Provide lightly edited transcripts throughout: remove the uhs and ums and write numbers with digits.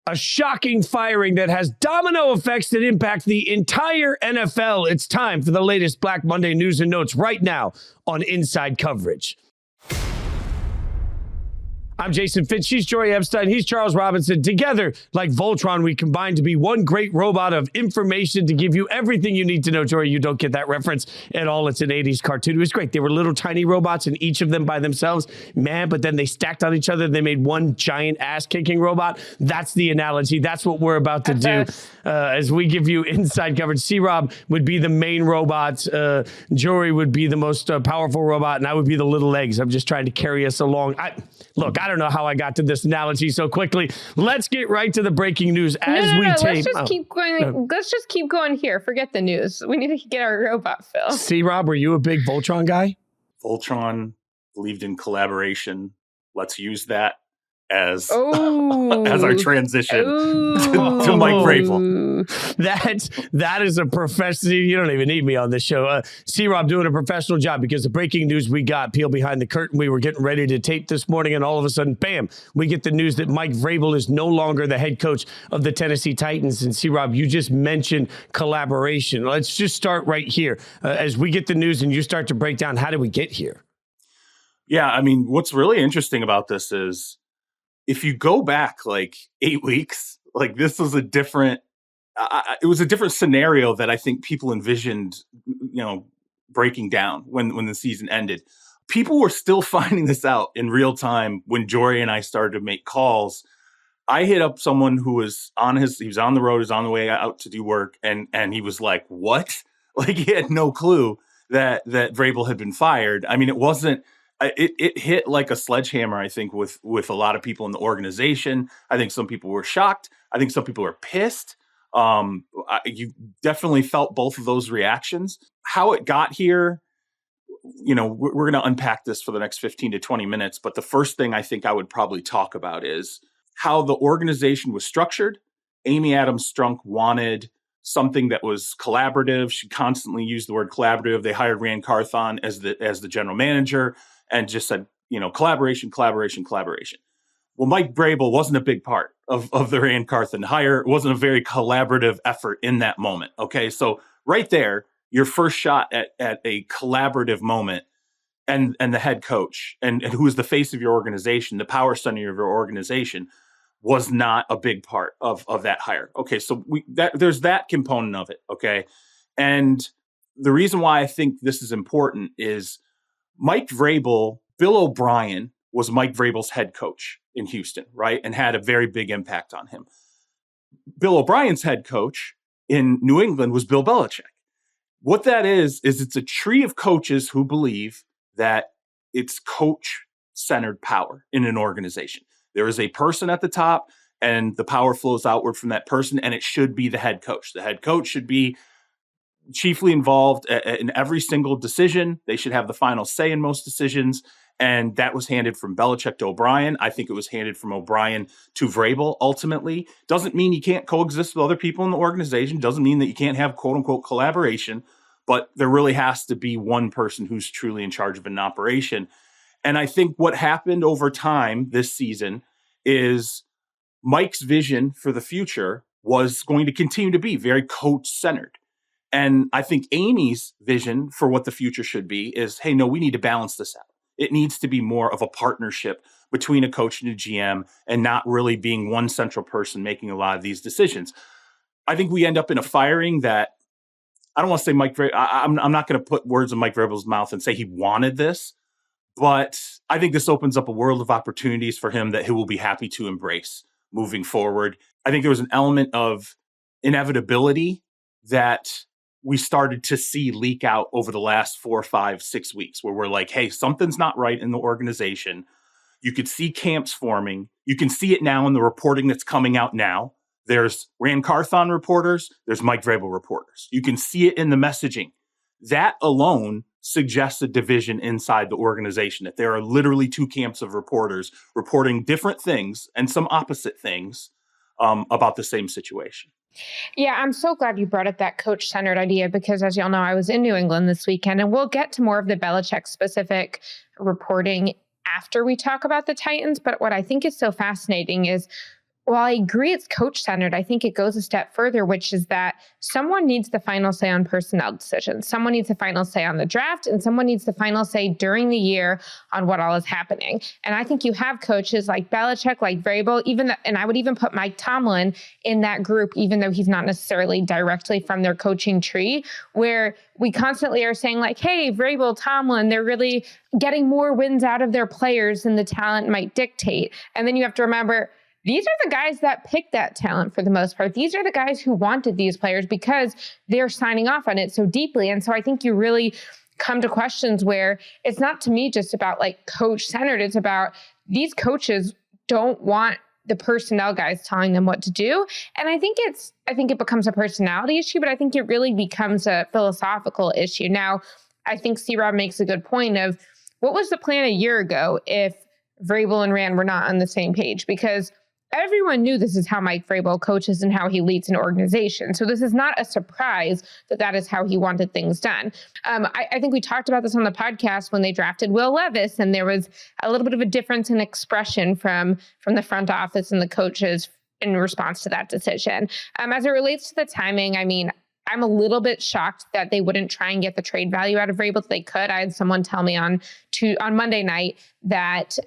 A shocking firing that has domino effects that impact the entire NFL. It's time for the latest Black Monday news and notes right now on Inside Coverage. I'm Jason Fitz. She's Jori Epstein. He's Charles Robinson. Together, like Voltron, we combine to be one great robot of information to give you everything you need to know. Jori, you don't get that reference at all. It's an 80s cartoon. It was great. They were little tiny robots, and each of them by themselves, man, but then they stacked on each other. They made one giant ass-kicking robot. That's the analogy. That's what we're about to do as we give you inside coverage. C-Rob would be the main robot. Jori would be the most powerful robot, and I would be the little legs. I'm just trying to carry us along. I don't know how I got to this analogy so quickly. Let's get right to the breaking news as we tape. Let's just keep going here. Forget the news. We need to get our robot, Phil. C-Rob, were you a big Voltron guy? Voltron believed in collaboration. Let's use that as as our transition to Mike Vrabel. That is a professional. You don't even need me on this show. C-Rob doing a professional job, because the breaking news we got peeled behind the curtain. We were getting ready to tape this morning, and all of a sudden, bam, we get the news that Mike Vrabel is no longer the head coach of the Tennessee Titans. And C-Rob, you just mentioned collaboration. Let's just start right here. As we get the news and you start to break down, how did we get here? Yeah, I mean, what's really interesting about this is, if you go back like 8 weeks, like this was a different, it was a different scenario that I think people envisioned, breaking down when the season ended. People were still finding this out in real time when Jori and I started to make calls. I hit up someone who was he was on the road, he was on the way out to do work, and he was like, "What?" Like he had no clue that Vrabel had been fired. I mean, it wasn't. It hit like a sledgehammer, I think, with a lot of people in the organization. I think some people were shocked. I think some people were pissed. You definitely felt both of those reactions. How it got here, we're going to unpack this for the next 15 to 20 minutes. But the first thing I think I would probably talk about is how the organization was structured. Amy Adams Strunk wanted something that was collaborative. She constantly used the word collaborative. They hired Rand Carthon as the general manager, and just said, collaboration, collaboration, collaboration. Well, Mike Vrabel wasn't a big part of the Rand Carthon hire. It wasn't a very collaborative effort in that moment. Okay, so right there, your first shot at a collaborative moment, and the head coach, and who is the face of your organization, the power center of your organization, was not a big part of that hire. Okay, so there's that component of it. Okay, and the reason why I think this is important is Mike Vrabel, Bill O'Brien was Mike Vrabel's head coach in Houston, right? And had a very big impact on him. Bill O'Brien's head coach in New England was Bill Belichick. What that is it's a tree of coaches who believe that it's coach-centered power in an organization. There is a person at the top, and the power flows outward from that person, and it should be the head coach. The head coach should be chiefly involved in every single decision. They should have the final say in most decisions. And that was handed from Belichick to O'Brien. I think it was handed from O'Brien to Vrabel ultimately. Doesn't mean you can't coexist with other people in the organization. Doesn't mean that you can't have quote unquote collaboration, but there really has to be one person who's truly in charge of an operation. And I think what happened over time this season is Mike's vision for the future was going to continue to be very coach-centered. And I think Amy's vision for what the future should be is, hey, no, we need to balance this out. It needs to be more of a partnership between a coach and a GM, and not really being one central person making a lot of these decisions. I think we end up in a firing that, I don't want to say Mike Vrabel, I'm not going to put words in Mike Vrabel's mouth and say he wanted this, but I think this opens up a world of opportunities for him that he will be happy to embrace moving forward. I think there was an element of inevitability that we started to see leak out over the last 4, 5, 6 weeks, where we're like, hey, something's not right in the organization. You could see camps forming. You can see it now in the reporting that's coming out now. There's Rand Carthon reporters. There's Mike Vrabel reporters. You can see it in the messaging. That alone suggests a division inside the organization, that there are literally two camps of reporters reporting different things and some opposite things about the same situation. Yeah, I'm so glad you brought up that coach-centered idea, because as y'all know, I was in New England this weekend, and we'll get to more of the Belichick-specific reporting after we talk about the Titans. But what I think is so fascinating is Well, I agree it's coach-centered. I think it goes a step further, which is that someone needs the final say on personnel decisions. Someone needs the final say on the draft, and someone needs the final say during the year on what all is happening. And I think you have coaches like Belichick, like Vrabel, and I would even put Mike Tomlin in that group, even though he's not necessarily directly from their coaching tree, where we constantly are saying like, hey, Vrabel, Tomlin, they're really getting more wins out of their players than the talent might dictate. And then you have to remember, these are the guys that picked that talent for the most part. These are the guys who wanted these players because they're signing off on it so deeply. And so I think you really come to questions where it's not, to me, just about like coach centered. It's about these coaches don't want the personnel guys telling them what to do. And I think it becomes a personality issue, but I think it really becomes a philosophical issue. Now, I think C-Rob makes a good point of what was the plan a year ago if Vrabel and Rand were not on the same page? Because everyone knew this is how Mike Vrabel coaches and how he leads an organization. So this is not a surprise that that is how he wanted things done. I think we talked about this on the podcast when they drafted Will Levis, and there was a little bit of a difference in expression from the front office and the coaches in response to that decision. As it relates to the timing, I mean, I'm a little bit shocked that they wouldn't try and get the trade value out of Vrabel if they could. I had someone tell me on Monday night that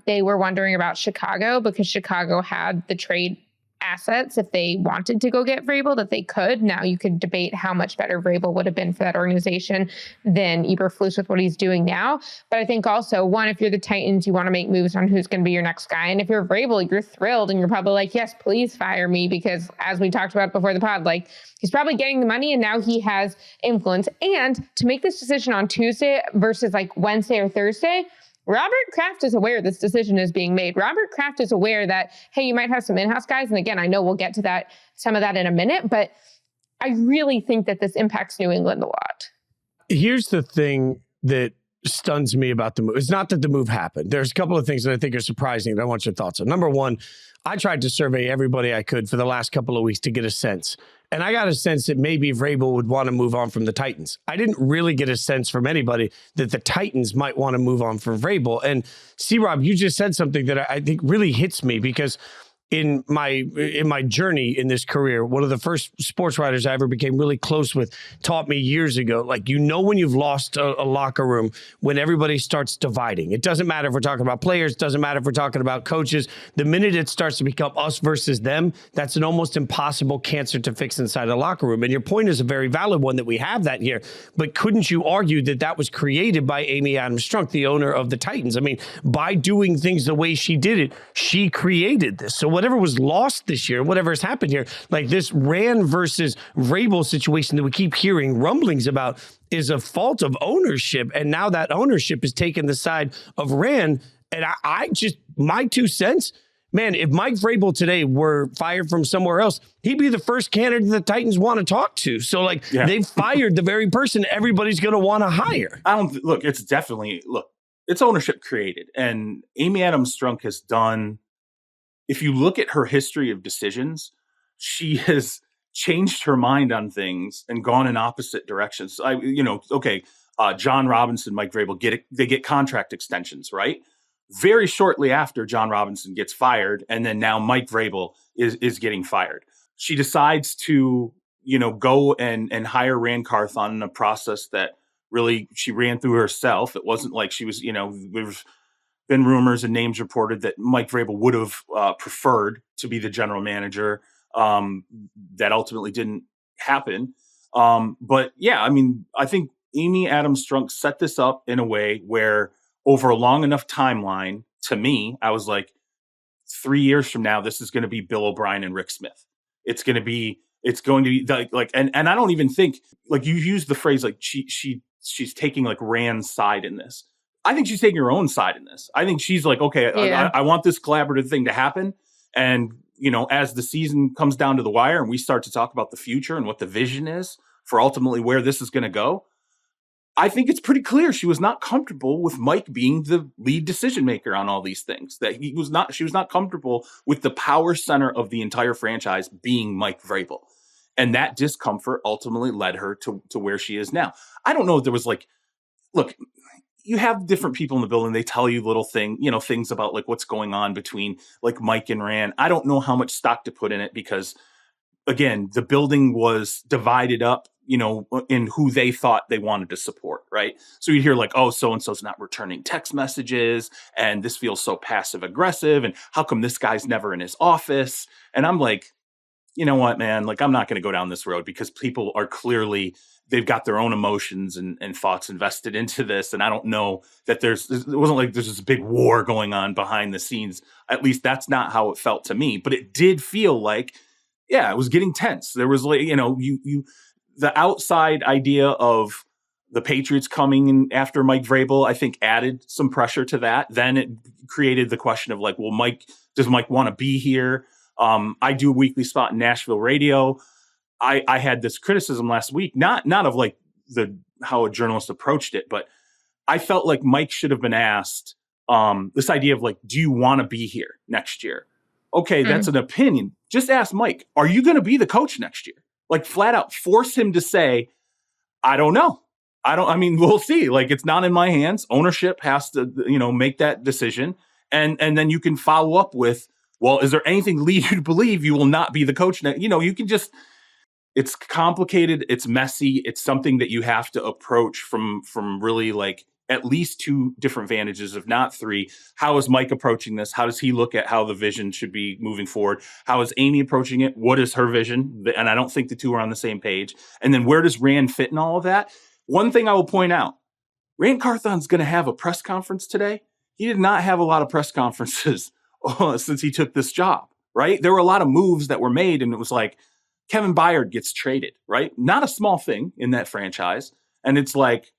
they were wondering about Chicago because Chicago had the trade assets if they wanted to go get Vrabel, that they could. Now you could debate how much better Vrabel would have been for that organization than Eberflus with what he's doing now. But I think also, one, if you're the Titans, you want to make moves on who's going to be your next guy. And if you're Vrabel, you're thrilled and you're probably like, yes, please fire me, because as we talked about before the pod, like he's probably getting the money and now he has influence. And to make this decision on Tuesday versus like Wednesday or Thursday, Robert Kraft is aware this decision is being made. Robert Kraft is aware that, hey, you might have some in-house guys. And again, I know we'll get to some of that in a minute, but I really think that this impacts New England a lot. Here's the thing that stuns me about the move. It's not that the move happened. There's a couple of things that I think are surprising that I want your thoughts on. Number one, I tried to survey everybody I could for the last couple of weeks to get a sense. And I got a sense that maybe Vrabel would want to move on from the Titans. I didn't really get a sense from anybody that the Titans might want to move on from Vrabel. And C-Rob, you just said something that I think really hits me, because in my journey in this career, one of the first sports writers I ever became really close with taught me years ago, like, when you've lost a locker room when everybody starts dividing. It doesn't matter if we're talking about players, doesn't matter if we're talking about coaches. The minute it starts to become us versus them, that's an almost impossible cancer to fix inside a locker room. And your point is a very valid one that we have that here. But couldn't you argue that that was created by Amy Adams Strunk, the owner of the Titans? I mean, by doing things the way she did it, she created this. So whatever was lost this year, whatever has happened here, like this Rand versus Vrabel situation that we keep hearing rumblings about, is a fault of ownership. And now that ownership is taking the side of Rand. And I just, my 2 cents, man, if Mike Vrabel today were fired from somewhere else, he'd be the first candidate the Titans want to talk to. So They fired the very person everybody's going to want to hire. It's ownership created. And Amy Adams Strunk has done, if you look at her history of decisions, she has changed her mind on things and gone in opposite directions. John Robinson, Mike Vrabel get contract extensions, right? Very shortly after John Robinson gets fired, and then now Mike Vrabel is getting fired. She decides to, go and hire Rand Carthon in a process that really she ran through herself. It wasn't like she was, there's been rumors and names reported that Mike Vrabel would have preferred to be the general manager. That ultimately didn't happen. But yeah, I mean, I think Amy Adams Strunk set this up in a way where over a long enough timeline, to me, I was like, 3 years from now, this is going to be Bill O'Brien and Rick Smith. It's going to be like, and I don't even think, like, you used the phrase, like she's taking like Rand's side in this. I think she's taking her own side in this. I think she's like, okay, yeah. I want this collaborative thing to happen. And, as the season comes down to the wire and we start to talk about the future and what the vision is for ultimately where this is going to go, I think it's pretty clear she was not comfortable with Mike being the lead decision maker on all these things, that she was not comfortable with the power center of the entire franchise being Mike Vrabel. And that discomfort ultimately led her to where she is now. I don't know if there was look, you have different people in the building. They tell you little things about like what's going on between like Mike and Rand. I don't know how much stock to put in it because, again, the building was divided up, in who they thought they wanted to support, right? So you hear like, oh, so-and-so's not returning text messages, and this feels so passive aggressive, and how come this guy's never in his office? And I'm like, you know what, man? Like, I'm not going to go down this road because people are clearly, they've got their own emotions and thoughts invested into this. And I don't know that it wasn't like there's this big war going on behind the scenes. At least that's not how it felt to me. But it did feel like, yeah, it was getting tense. There was like, the outside idea of the Patriots coming in after Mike Vrabel, I think added some pressure to that. Then it created the question of like, well, does Mike want to be here? I do a weekly spot in Nashville radio. I had this criticism last week, not of like how a journalist approached it, but I felt like Mike should have been asked this idea of like, do you want to be here next year? Okay, that's an opinion. Just ask Mike, are you going to be the coach next year? Like flat out force him to say, I don't know. We'll see. Like, it's not in my hands. Ownership has to, make that decision. And then you can follow up with, well, is there anything lead you to believe you will not be the coach next? You can just, it's complicated. It's messy. It's something that you have to approach from really like at least two different vantages, if not three. How is Mike approaching this? How does he look at how the vision should be moving forward? How is Amy approaching it? What is her vision? And I don't think the two are on the same page. And then where does Rand fit in all of that? One thing I will point out, Rand Carthon's going to have a press conference today. He did not have a lot of press conferences since he took this job, right? There were a lot of moves that were made, and it was like Kevin Byard gets traded, right? Not a small thing in that franchise. And it's like,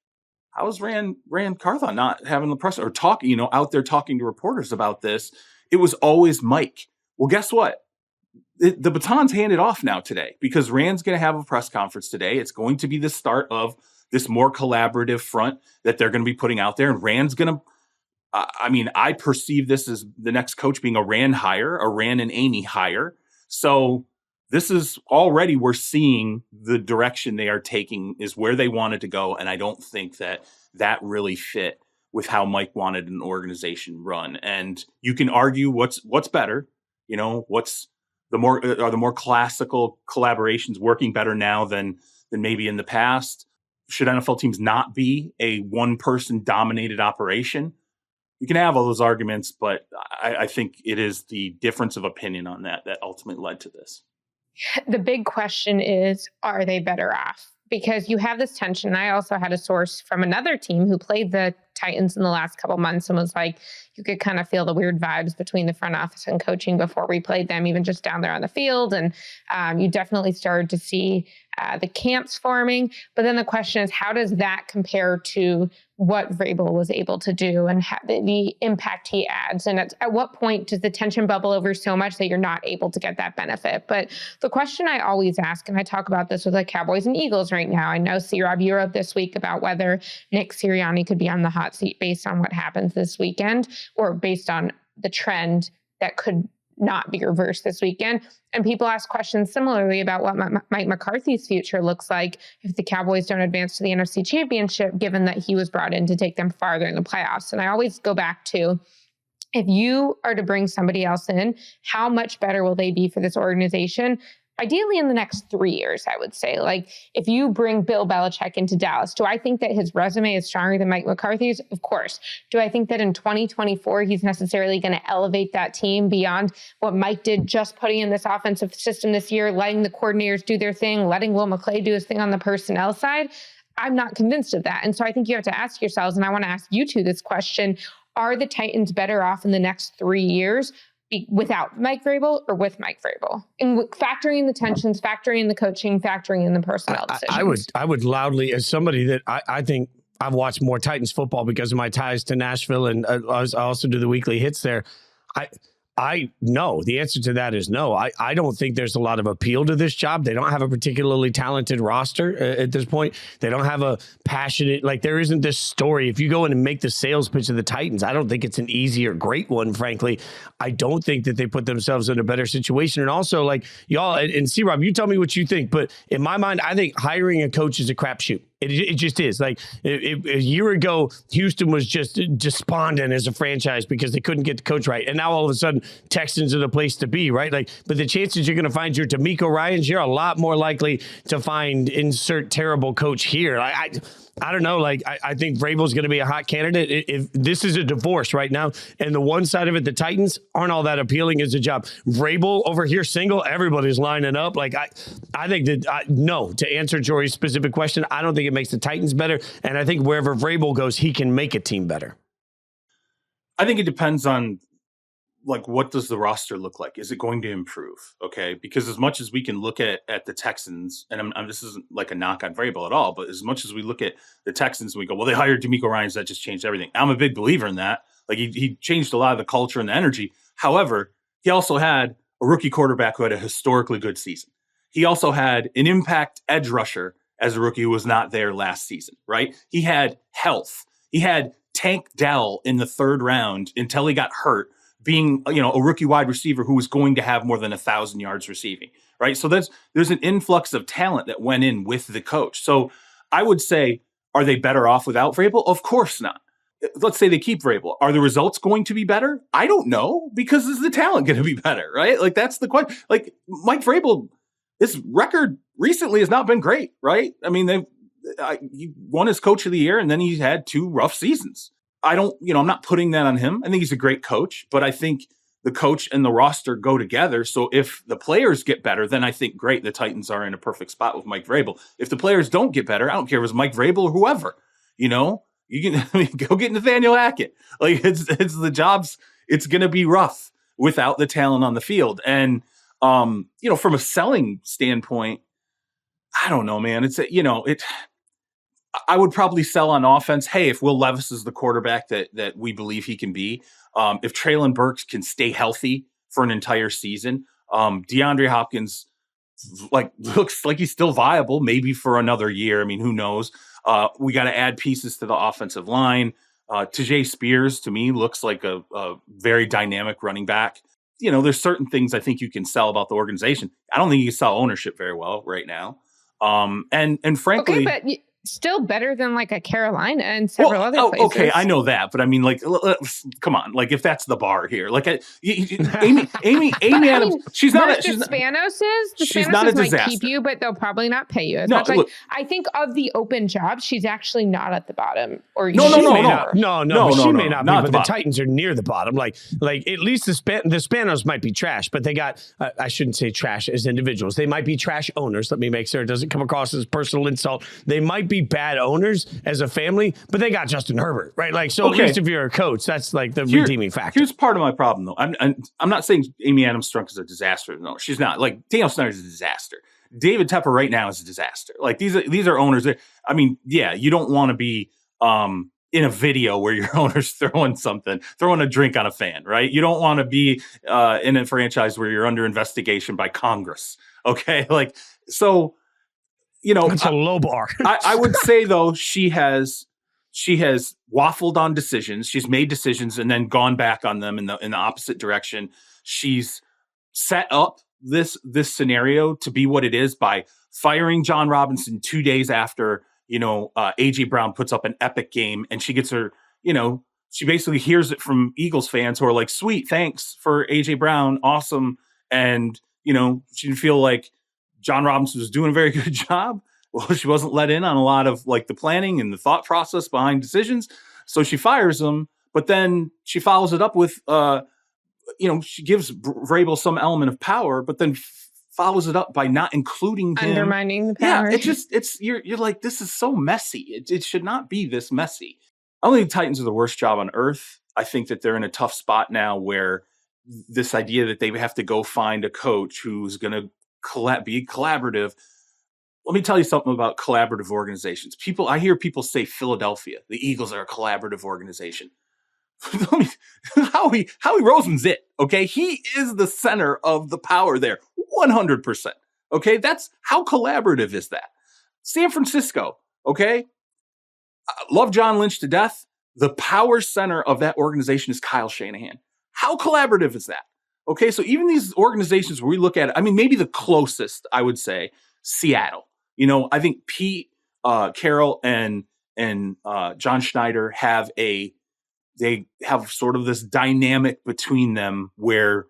how is Rand Carthon not having the press or talking, out there talking to reporters about this? It was always Mike. Well, guess what? The baton's handed off now today because Rand's going to have a press conference today. It's going to be the start of this more collaborative front that they're going to be putting out there. And Rand's going to, I perceive this as the next coach being a Rand hire, a Rand and Amy hire. So this is already, we're seeing the direction they are taking is where they wanted to go. And I don't think that really fit with how Mike wanted an organization run. And you can argue what's better, what's are the more classical collaborations working better now than maybe in the past? Should NFL teams not be a one-person dominated operation? You can have all those arguments, but I think it is the difference of opinion on that ultimately led to this. The big question is, are they better off? Because you have this tension. I also had a source from another team who played the Titans in the last couple months and was like, you could kind of feel the weird vibes between the front office and coaching before we played them, even just down there on the field. And you definitely started to see the camps forming. But then the question is, how does that compare to what Vrabel was able to do and the impact he adds? And at what point does the tension bubble over so much that you're not able to get that benefit? But the question I always ask, and I talk about this with the Cowboys and Eagles right now. I know C-Rob, you wrote this week about whether Nick Sirianni could be on the hot seat based on what happens this weekend, or based on the trend that could not be reversed this weekend. And people ask questions similarly about what Mike McCarthy's future looks like if the Cowboys don't advance to the NFC Championship, given that he was brought in to take them farther in the playoffs. And I always go back to, if you are to bring somebody else in, how much better will they be for this organization? Ideally in the next 3 years, I would say. Like, if you bring Bill Belichick into Dallas, do I think that his resume is stronger than Mike McCarthy's? Of course. Do I think that in 2024, he's necessarily going to elevate that team beyond what Mike did, just putting in this offensive system this year, letting the coordinators do their thing, letting Will McClay do his thing on the personnel side? I'm not convinced of that. And so I think you have to ask yourselves, and I want to ask you two this question, are the Titans better off in the next 3 years without Mike Vrabel or with Mike Vrabel? And factoring in the tensions, factoring in the coaching, factoring in the personnel decisions. I would loudly, as somebody that I think I've watched more Titans football because of my ties to Nashville, and I also do the weekly hits there. I know the answer to that is no. I don't think there's a lot of appeal to this job. They don't have a particularly talented roster at this point. They don't have a passionate, like, there isn't this story. If you go in and make the sales pitch of the Titans, I don't think it's an easy or great one, frankly. I don't think that they put themselves in a better situation. And also, like, y'all, and C-Rob, you tell me what you think, but in my mind, I think hiring a coach is a crapshoot. It just is. Like a year ago, Houston was just despondent as a franchise because they couldn't get the coach right. And now all of a sudden, Texans are the place to be, right? Like, but the chances you're going to find your D'Amico Ryans, you're a lot more likely to find insert terrible coach here. I don't know. Like, I think Vrabel's going to be a hot candidate. If this is a divorce right now, and the one side of it, the Titans aren't all that appealing as a job. Vrabel over here single, everybody's lining up. Like, I think that, no, to answer Jori's specific question, I don't think it makes the Titans better. And I think wherever Vrabel goes, he can make a team better. I think it depends on, like, what does the roster look like? Is it going to improve? Okay. Because as much as we can look at the Texans, and this isn't like a knock on Vrabel at all, but as much as we look at the Texans and we go, well, they hired D'Amico Ryans, that just changed everything. I'm a big believer in that. Like, he changed a lot of the culture and the energy. However, he also had a rookie quarterback who had a historically good season. He also had an impact edge rusher as a rookie who was not there last season, right? He had health. He had Tank Dell in the 3rd round until he got hurt, being, a rookie wide receiver who was going to have more than 1,000 yards receiving, right? So there's an influx of talent that went in with the coach. So I would say, are they better off without Vrabel? Of course not. Let's say they keep Vrabel. Are the results going to be better? I don't know, because is the talent going to be better, right? Like, that's the question. Like, Mike Vrabel, his record recently has not been great, right? I mean, he won his coach of the year, and then he had 2 rough seasons. I'm not putting that on him. I think he's a great coach, but I think the coach and the roster go together. So if the players get better, then I think, great, the Titans are in a perfect spot with Mike Vrabel. If the players don't get better, I don't care if it's Mike Vrabel or whoever, you can go get Nathaniel Hackett. Like, it's the jobs. It's going to be rough without the talent on the field. And, from a selling standpoint, I don't know, man. I would probably sell on offense. Hey, if Will Levis is the quarterback that we believe he can be, if Treylon Burks can stay healthy for an entire season, DeAndre Hopkins looks like he's still viable, maybe for another year. I mean, who knows? We got to add pieces to the offensive line. Tajay Spears, to me, looks like a very dynamic running back. There's certain things I think you can sell about the organization. I don't think you can sell ownership very well right now. And frankly, okay, but still better than like a Carolina and several other places. Okay, I know that, but I mean, like, come on, like, if that's the bar here, like, Amy Adams, she's not. The Spanos might keep you, but they'll probably not pay you as much. Like, I think of the open jobs, she's actually not at the bottom. Or no. She may not be, but the Titans are near the bottom. Like at least the Spanos might be trash, but they got. I shouldn't say trash as individuals. They might be trash owners. Let me make sure it doesn't come across as personal insult. They might be bad owners as a family, but they got Justin Herbert, right? Like, so okay. At least if you're a coach, that's like the redeeming factor. Here's part of my problem, though. I'm not saying Amy Adams Strunk is a disaster. No, she's not. Like, Daniel Snyder is a disaster. David Tepper right now is a disaster. Like, these are owners that, I mean, yeah, you don't want to be in a video where your owner's throwing a drink on a fan, right? You don't want to be in a franchise where you're under investigation by Congress. Okay, like, so. That's a low bar. I would say, though, she has waffled on decisions. She's made decisions and then gone back on them in the opposite direction. She's set up this scenario to be what it is by firing John Robinson 2 days after, AJ Brown puts up an epic game, and she gets her, she basically hears it from Eagles fans who are like, sweet, thanks for AJ Brown. Awesome. And, she didn't feel like John Robinson was doing a very good job. Well, she wasn't let in on a lot of like the planning and the thought process behind decisions. So she fires him, but then she follows it up with, she gives Vrabel some element of power, but then follows it up by not including him. Undermining the power. Yeah, you're like, this is so messy. It should not be this messy. I don't think the Titans are the worst job on earth. I think that they're in a tough spot now where this idea that they have to go find a coach who's going to be collaborative. Let me tell you something about collaborative organizations. I hear people say Philadelphia, the Eagles are a collaborative organization. Howie Roseman's it. Okay. He is the center of the power there. 100%. Okay. That's how collaborative is that? San Francisco. Okay. I love John Lynch to death. The power center of that organization is Kyle Shanahan. How collaborative is that? Okay, so even these organizations where we look at it, I mean, maybe the closest, I would say, Seattle. I think Pete Carroll and John Schneider have sort of this dynamic between them where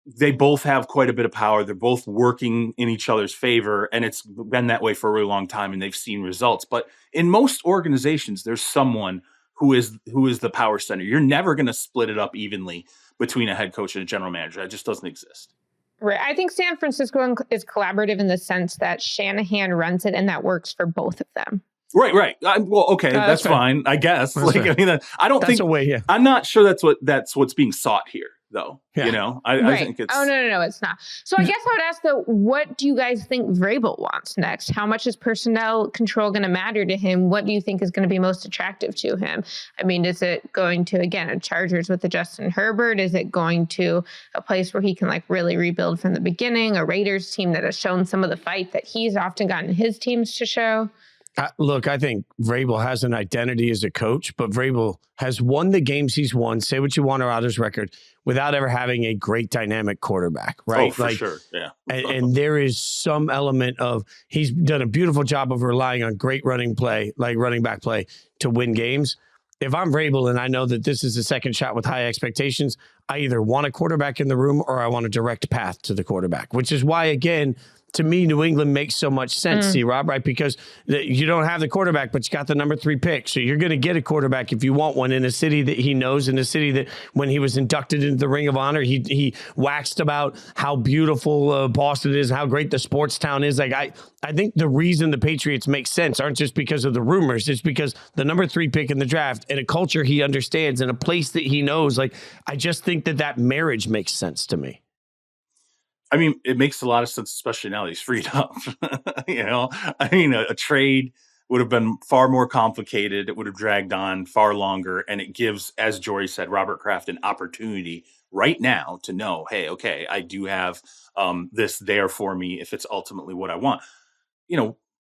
they both have quite a bit of power. They're both working in each other's favor, and it's been that way for a really long time, and they've seen results. But in most organizations, there's someone who is the power center. You're never going to split it up evenly between a head coach and a general manager. That just doesn't exist. Right. I think San Francisco is collaborative in the sense that Shanahan runs it, and that works for both of them. Right. Well, okay, that's fine, I guess. That's fair. I mean, I don't think. That's a way. Yeah. I'm not sure that's what's being sought here, though. Yeah. I think it's. Oh no, it's not. So I guess I would ask though, what do you guys think Vrabel wants next? How much is personnel control going to matter to him? What do you think is going to be most attractive to him? I mean, is it going to again a Chargers with the Justin Herbert? Is it going to a place where he can like really rebuild from the beginning? A Raiders team that has shown some of the fight that he's often gotten his teams to show? Look, I think Vrabel has an identity as a coach, but Vrabel has won the games he's won, say what you want about his record, without ever having a great dynamic quarterback, right? Oh, for sure, yeah. And there is some element of, he's done a beautiful job of relying on great running back play to win games. If I'm Vrabel and I know that this is a second shot with high expectations, I either want a quarterback in the room or I want a direct path to the quarterback, which is why, again, to me, New England makes so much sense, C-Rob, right? Because you don't have the quarterback, but you got the number 3 pick. So you're going to get a quarterback if you want one in a city that he knows, in a city that when he was inducted into the Ring of Honor, he waxed about how beautiful Boston is, how great the sports town is. Like I think the reason the Patriots make sense aren't just because of the rumors. It's because the number 3 pick in the draft and a culture he understands and a place that he knows. Like, I just think that marriage makes sense to me. I mean, it makes a lot of sense, especially now that he's freed up. I mean, a trade would have been far more complicated. It would have dragged on far longer. And it gives, as Jori said, Robert Kraft an opportunity right now to know, hey, okay, I do have this there for me if it's ultimately what I want.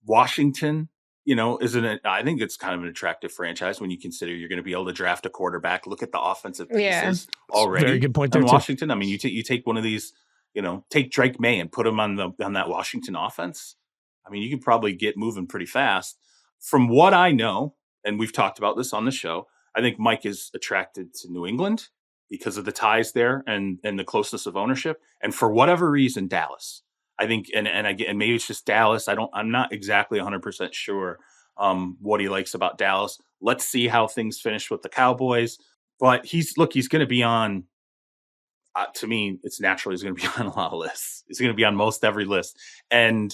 Washington, isn't it? I think it's kind of an attractive franchise when you consider you're going to be able to draft a quarterback. Look at the offensive pieces already. Very good point there, in Washington. I mean, you take one of these. Take Drake May and put him on that Washington offense. I mean, you can probably get moving pretty fast. From what I know, and we've talked about this on the show, I think Mike is attracted to New England because of the ties there and the closeness of ownership. And for whatever reason, Dallas. I think, and maybe it's just Dallas. I'm not exactly 100% sure what he likes about Dallas. Let's see how things finish with the Cowboys. But he's going to be on. To me, it's natural he's going to be on a lot of lists. He's going to be on most every list. And,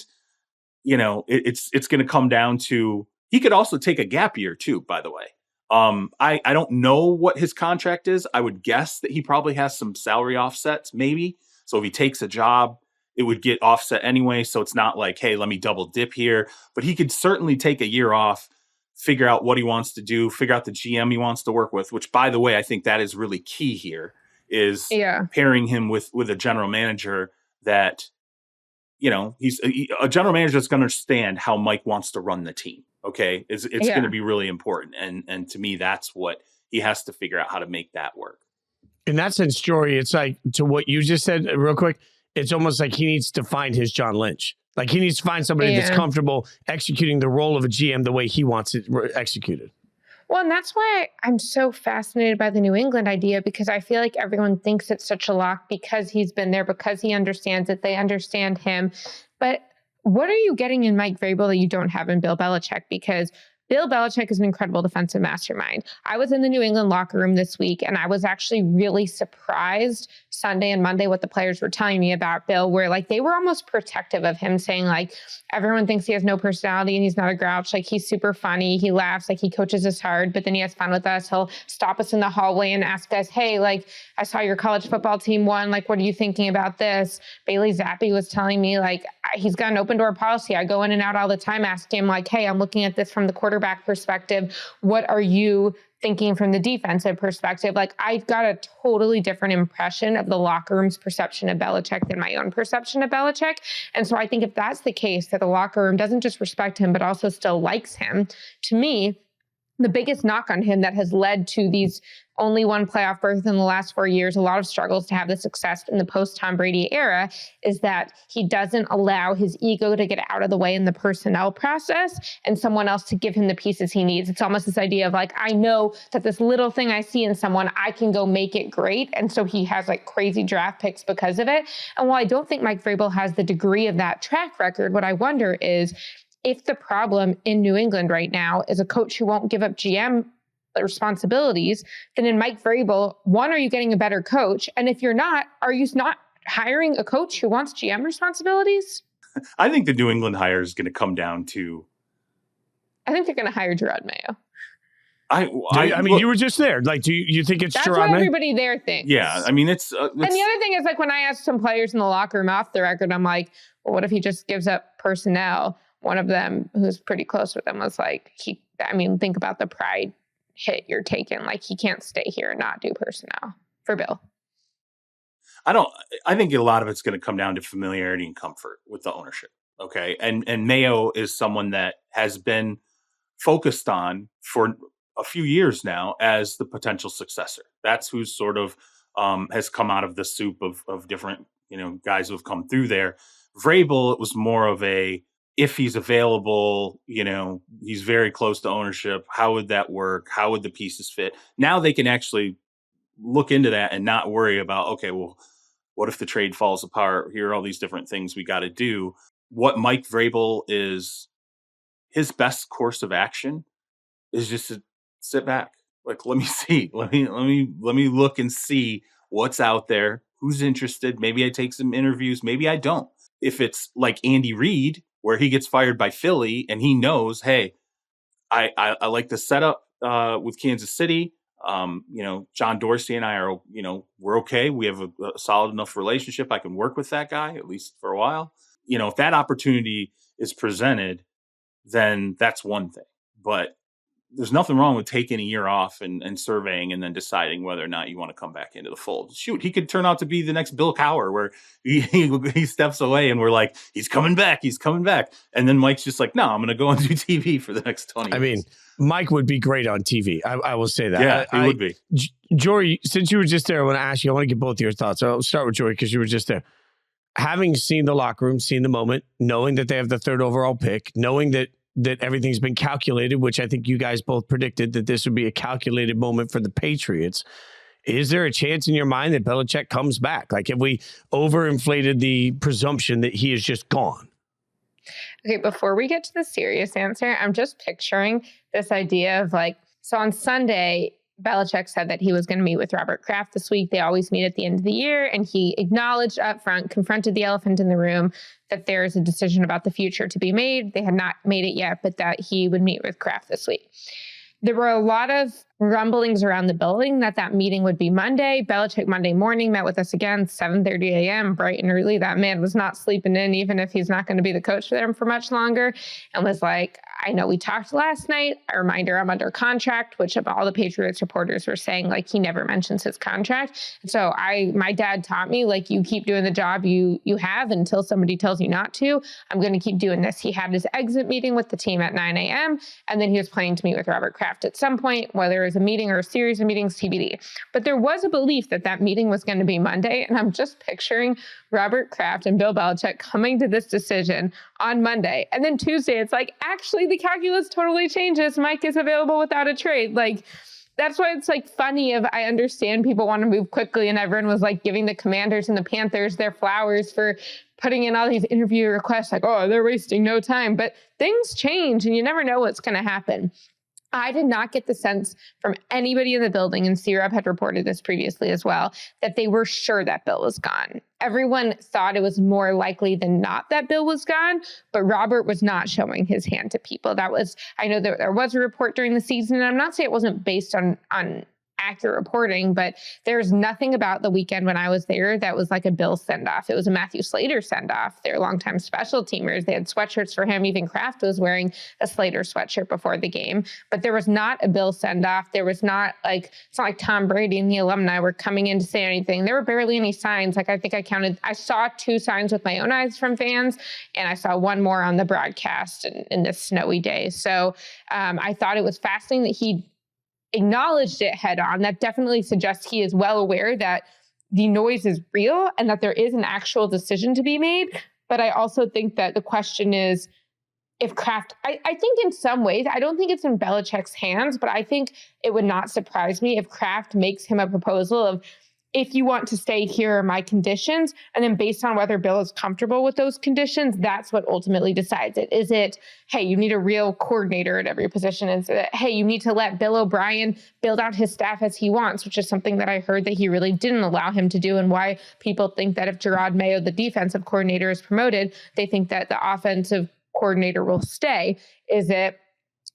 it's going to come down to, he could also take a gap year too, by the way. I don't know what his contract is. I would guess that he probably has some salary offsets, maybe. So if he takes a job, it would get offset anyway. So it's not like, hey, let me double dip here. But he could certainly take a year off, figure out what he wants to do, figure out the GM he wants to work with, which, by the way, I think that is really key here. Is pairing him with a general manager that, he's a general manager that's going to understand how Mike wants to run the team. Okay. It's going to be really important. And to me, that's what he has to figure out, how to make that work. In that sense, Jori, it's like, to what you just said real quick, it's almost like he needs to find his John Lynch. Like, he needs to find somebody that's comfortable executing the role of a GM the way he wants it executed. Well, and that's why I'm so fascinated by the New England idea, because I feel like everyone thinks it's such a lock because he's been there, because he understands it. They understand him. But what are you getting in Mike Vrabel that you don't have in Bill Belichick? Because Bill Belichick is an incredible defensive mastermind. I was in the New England locker room this week, and I was actually really surprised Sunday and Monday what the players were telling me about Bill, where like they were almost protective of him, saying like, everyone thinks he has no personality and he's not a grouch. Like, he's super funny. He laughs, like he coaches us hard, but then he has fun with us. He'll stop us in the hallway and ask us, hey, like, I saw your college football team won. Like, what are you thinking about this? Bailey Zappi was telling me like, he's got an open door policy. I go in and out all the time, asking him like, hey, I'm looking at this from the quarterback perspective. What are you thinking from the defensive perspective? Like, I got a totally different impression of the locker room's perception of Belichick than my own perception of Belichick. And so I think if that's the case, that the locker room doesn't just respect him, but also still likes him, to me, the biggest knock on him that has led to these only one playoff berth in the last 4 years, a lot of struggles to have the success in the post-Tom Brady era, is that he doesn't allow his ego to get out of the way in the personnel process and someone else to give him the pieces he needs. It's almost this idea of like, I know that this little thing I see in someone, I can go make it great. And so he has like crazy draft picks because of it. And while I don't think Mike Vrabel has the degree of that track record, what I wonder is, if the problem in New England right now is a coach who won't give up GM responsibilities, then in Mike Vrabel, one, are you getting a better coach? And if you're not, are you not hiring a coach who wants GM responsibilities? I think the New England hire is going to come down to... I think they're going to hire Gerard Mayo. I mean, look, you were just there. Like, do you think it's Gerard Mayo? That's what everybody there thinks. Yeah, I mean, it's... and the other thing is, like, when I asked some players in the locker room off the record, I'm like, well, what if he just gives up personnel? One of them, who's pretty close with him, was like, think about the pride hit you're taking. Like, he can't stay here and not do personnel for Bill. I think a lot of it's going to come down to familiarity and comfort with the ownership. Okay. And Mayo is someone that has been focused on for a few years now as the potential successor. That's who sort of has come out of the soup of different, guys who have come through there. Vrabel, it was more of a, if he's available, he's very close to ownership. How would that work? How would the pieces fit? Now they can actually look into that and not worry about, okay, well, what if the trade falls apart? Here are all these different things we got to do. What Mike Vrabel is, his best course of action is just to sit back. Like, let me see. Let me look and see what's out there. Who's interested? Maybe I take some interviews. Maybe I don't. If it's like Andy Reid, where he gets fired by Philly and he knows, hey, I like the setup with Kansas City. John Dorsey and I are, we're okay. We have a solid enough relationship. I can work with that guy, at least for a while. If that opportunity is presented, then that's one thing. But there's nothing wrong with taking a year off and surveying and then deciding whether or not you want to come back into the fold. Shoot, he could turn out to be the next Bill Cowher, where he steps away and we're like, he's coming back. And then Mike's just like, no, I'm going to go and do TV for the next 20 years. I mean, Mike would be great on TV. I will say that. Yeah, he would be. Jori, since you were just there, I want to ask you, I want to get both your thoughts. I'll start with Jori because you were just there. Having seen the locker room, seen the moment, knowing that they have the 3rd overall pick, knowing that everything's been calculated, which I think you guys both predicted that this would be a calculated moment for the Patriots. Is there a chance in your mind that Belichick comes back? Like, have we overinflated the presumption that he is just gone? Okay, before we get to the serious answer, I'm just picturing this idea of like, so on Sunday, Belichick said that he was going to meet with Robert Kraft this week. They always meet at the end of the year. And he acknowledged up front, confronted the elephant in the room, that there is a decision about the future to be made. They had not made it yet, but that he would meet with Kraft this week. There were a lot of rumblings around the building that meeting would be Monday. Belichick Monday morning met with us again, 7:30 a.m., bright and early. That man was not sleeping in, even if he's not going to be the coach for them for much longer, and was like, I know we talked last night. A reminder, I'm under contract, which of all the Patriots reporters were saying, like, he never mentions his contract. So my dad taught me, like, you keep doing the job you have until somebody tells you not to. I'm going to keep doing this. He had his exit meeting with the team at 9 a.m., and then he was planning to meet with Robert Kraft at some point, whether it was a meeting or a series of meetings, TBD. But there was a belief that meeting was going to be Monday, and I'm just picturing Robert Kraft and Bill Belichick coming to this decision on Monday. And then Tuesday, it's like, actually, the calculus totally changes. Mike is available without a trade. Like, that's why it's like funny. I understand people want to move quickly, and everyone was like giving the Commanders and the Panthers their flowers for putting in all these interview requests, like, oh, they're wasting no time. But things change, and you never know what's going to happen. I did not get the sense from anybody in the building, and C-Rob had reported this previously as well, that they were sure that Bill was gone. Everyone thought it was more likely than not that Bill was gone, but Robert was not showing his hand to people. I know that there was a report during the season, and I'm not saying it wasn't based on accurate reporting, but there's nothing about the weekend when I was there that was like a Bill send-off. It was a Matthew Slater send-off. They're longtime special teamers. They had sweatshirts for him. Even Kraft was wearing a Slater sweatshirt before the game, but there was not a Bill send-off. There was not like, it's not like Tom Brady and the alumni were coming in to say anything. There were barely any signs. Like I think I saw 2 signs with my own eyes from fans, and I saw one more on the broadcast in this snowy day. So I thought it was fascinating that he acknowledged it head on. That definitely suggests he is well aware that the noise is real and that there is an actual decision to be made. But I also think that the question is, if Kraft, I think in some ways, I don't think it's in Belichick's hands, but I think it would not surprise me if Kraft makes him a proposal of, if you want to stay, here are my conditions. And then based on whether Bill is comfortable with those conditions, that's what ultimately decides it. Is it, hey, you need a real coordinator at every position? Is it, hey, you need to let Bill O'Brien build out his staff as he wants, which is something that I heard that he really didn't allow him to do, and why people think that if Gerard Mayo, the defensive coordinator, is promoted, they think that the offensive coordinator will stay. Is it,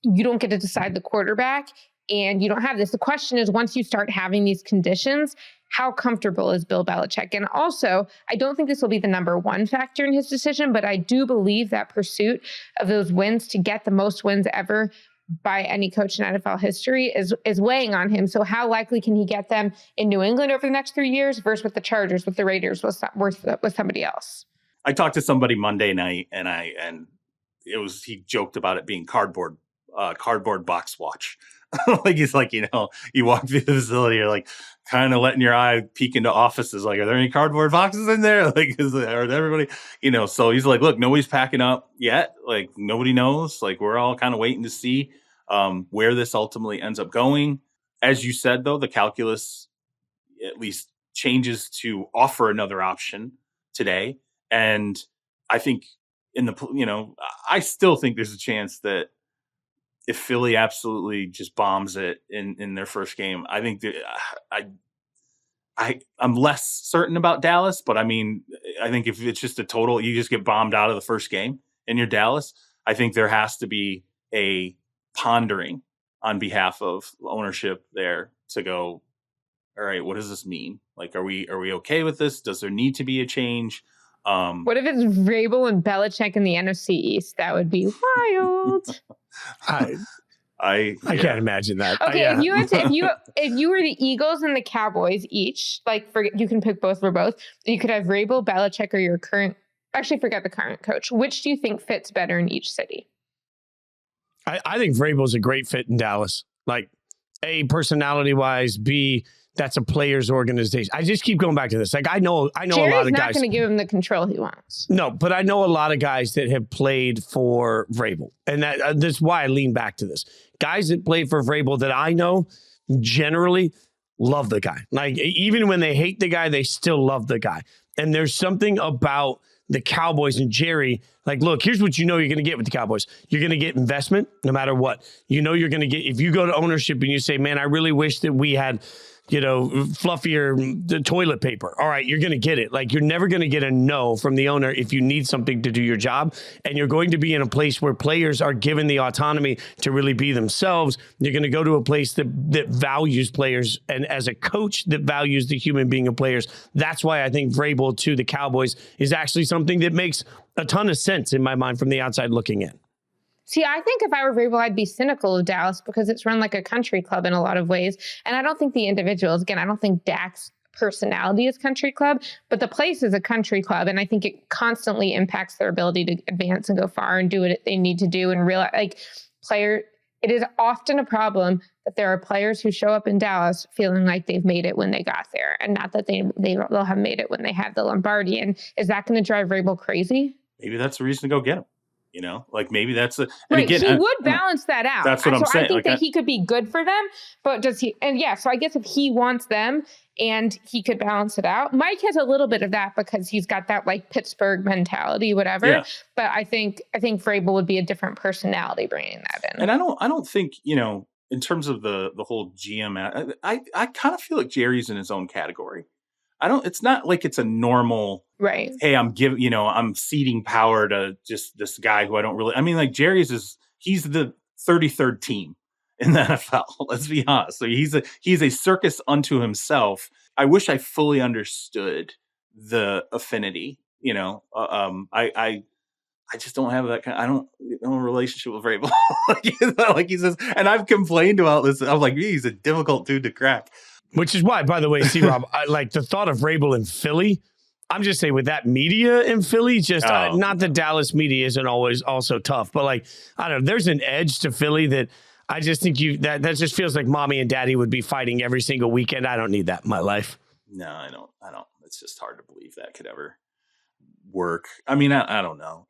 you don't get to decide the quarterback and you don't have this. The question is, once you start having these conditions, how comfortable is Bill Belichick? And also, I don't think this will be the number one factor in his decision, but I do believe that pursuit of those wins to get the most wins ever by any coach in NFL history is weighing on him. So how likely can he get them in New England over the next 3 years versus with the Chargers, with the Raiders, with somebody else? I talked to somebody Monday night, and he joked about it being cardboard box watch. Like, he's like, you walk through the facility, you're like kind of letting your eye peek into offices. Like, are there any cardboard boxes in there? Like, are everybody, so he's like, look, nobody's packing up yet. Like, nobody knows. Like, we're all kind of waiting to see where this ultimately ends up going. As you said, though, the calculus at least changes to offer another option today. And I think I still think there's a chance that if Philly absolutely just bombs it in their first game, I think I'm less certain about Dallas. But I mean, I think if it's just a total, you just get bombed out of the first game and you're Dallas, I think there has to be a pondering on behalf of ownership there to go, all right, what does this mean? Like, are we okay with this? Does there need to be a change? What if it's Vrabel and Belichick in the NFC East? That would be wild. I can't imagine that. Okay, if you were the Eagles and the Cowboys each, you can pick both for both. You could have Vrabel, Belichick, or your current. Actually, forget the current coach. Which do you think fits better in each city? I think Vrabel's a great fit in Dallas. Like, A, personality wise, B, that's a player's organization. I just keep going back to this. Like, I know Jerry's a lot of guys. not going to give him the control he wants. No, but I know a lot of guys that have played for Vrabel. And that's why I lean back to this. Guys that played for Vrabel that I know generally love the guy. Like, even when they hate the guy, they still love the guy. And there's something about the Cowboys and Jerry. Like, look, here's what you're going to get with the Cowboys. You're going to get investment no matter what. You're going to get, if you go to ownership and you say, man, I really wish that we had, fluffier toilet paper. All right, you're going to get it. Like, you're never going to get a no from the owner if you need something to do your job. And you're going to be in a place where players are given the autonomy to really be themselves. You're going to go to a place that values players, and as a coach that values the human being of players. That's why I think Vrabel to the Cowboys is actually something that makes a ton of sense in my mind from the outside looking in. See, I think if I were Vrabel, I'd be cynical of Dallas because it's run like a country club in a lot of ways. And I don't think the individuals, again, I don't think Dak's personality is country club, but the place is a country club. And I think it constantly impacts their ability to advance and go far and do what they need to do and realize, it is often a problem that there are players who show up in Dallas feeling like they've made it when they got there and not that they'll have made it when they had the Lombardi. And is that going to drive Vrabel crazy? Maybe that's the reason to go get him. Maybe that's right. Again, he would balance that out. That's what I'm saying. I think that he could be good for them, but does he? And yeah, so I guess if he wants them and he could balance it out, Mike has a little bit of that because he's got that Pittsburgh mentality, whatever. Yeah. But I think Vrabel would be a different personality bringing that in. And I don't think in terms of the whole GM, I kind of feel like Jerry's in his own category. It's not like it's a normal, right. Hey, I'm ceding power to just this guy who I don't really, Jerry's he's the 33rd team in the NFL. Let's be honest. So he's a circus unto himself. I wish I fully understood the affinity. I just don't have that kind. I don't have a relationship with Vrabel. like he says, and I've complained about this. I'm like, he's a difficult dude to crack. Which is why, by the way, C-Rob, I like the thought of Vrabel in Philly. I'm just saying with that media in Philly, not that Dallas media isn't always also tough, but like, I don't know, there's an edge to Philly that I just think that just feels like mommy and daddy would be fighting every single weekend. I don't need that in my life. No, I don't. It's just hard to believe that could ever work. I mean, I don't know.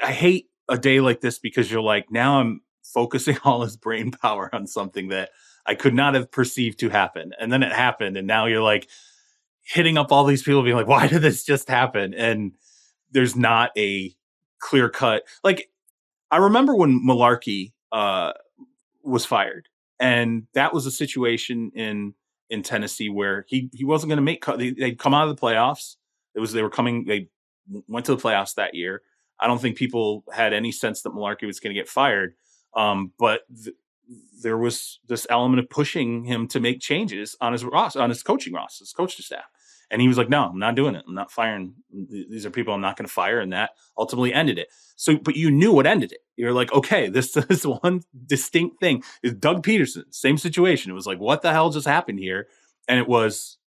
I hate a day like this because you're like, now I'm focusing all his brain power on something that I could not have perceived to happen. And then it happened. And now you're like hitting up all these people being like, why did this just happen? And there's not a clear cut. Like, I remember when Malarkey was fired, and that was a situation in Tennessee where he wasn't going to make they'd come out of the playoffs. They went to the playoffs that year. I don't think people had any sense that Malarkey was going to get fired. But there was this element of pushing him to make changes on his coaching roster, his coaching staff. And he was like, no, I'm not doing it. I'm not firing. These are people I'm not going to fire. And that ultimately ended it. So, but you knew what ended it. You're like, okay, this one distinct thing is Doug Peterson, same situation. It was like, what the hell just happened here? And it was,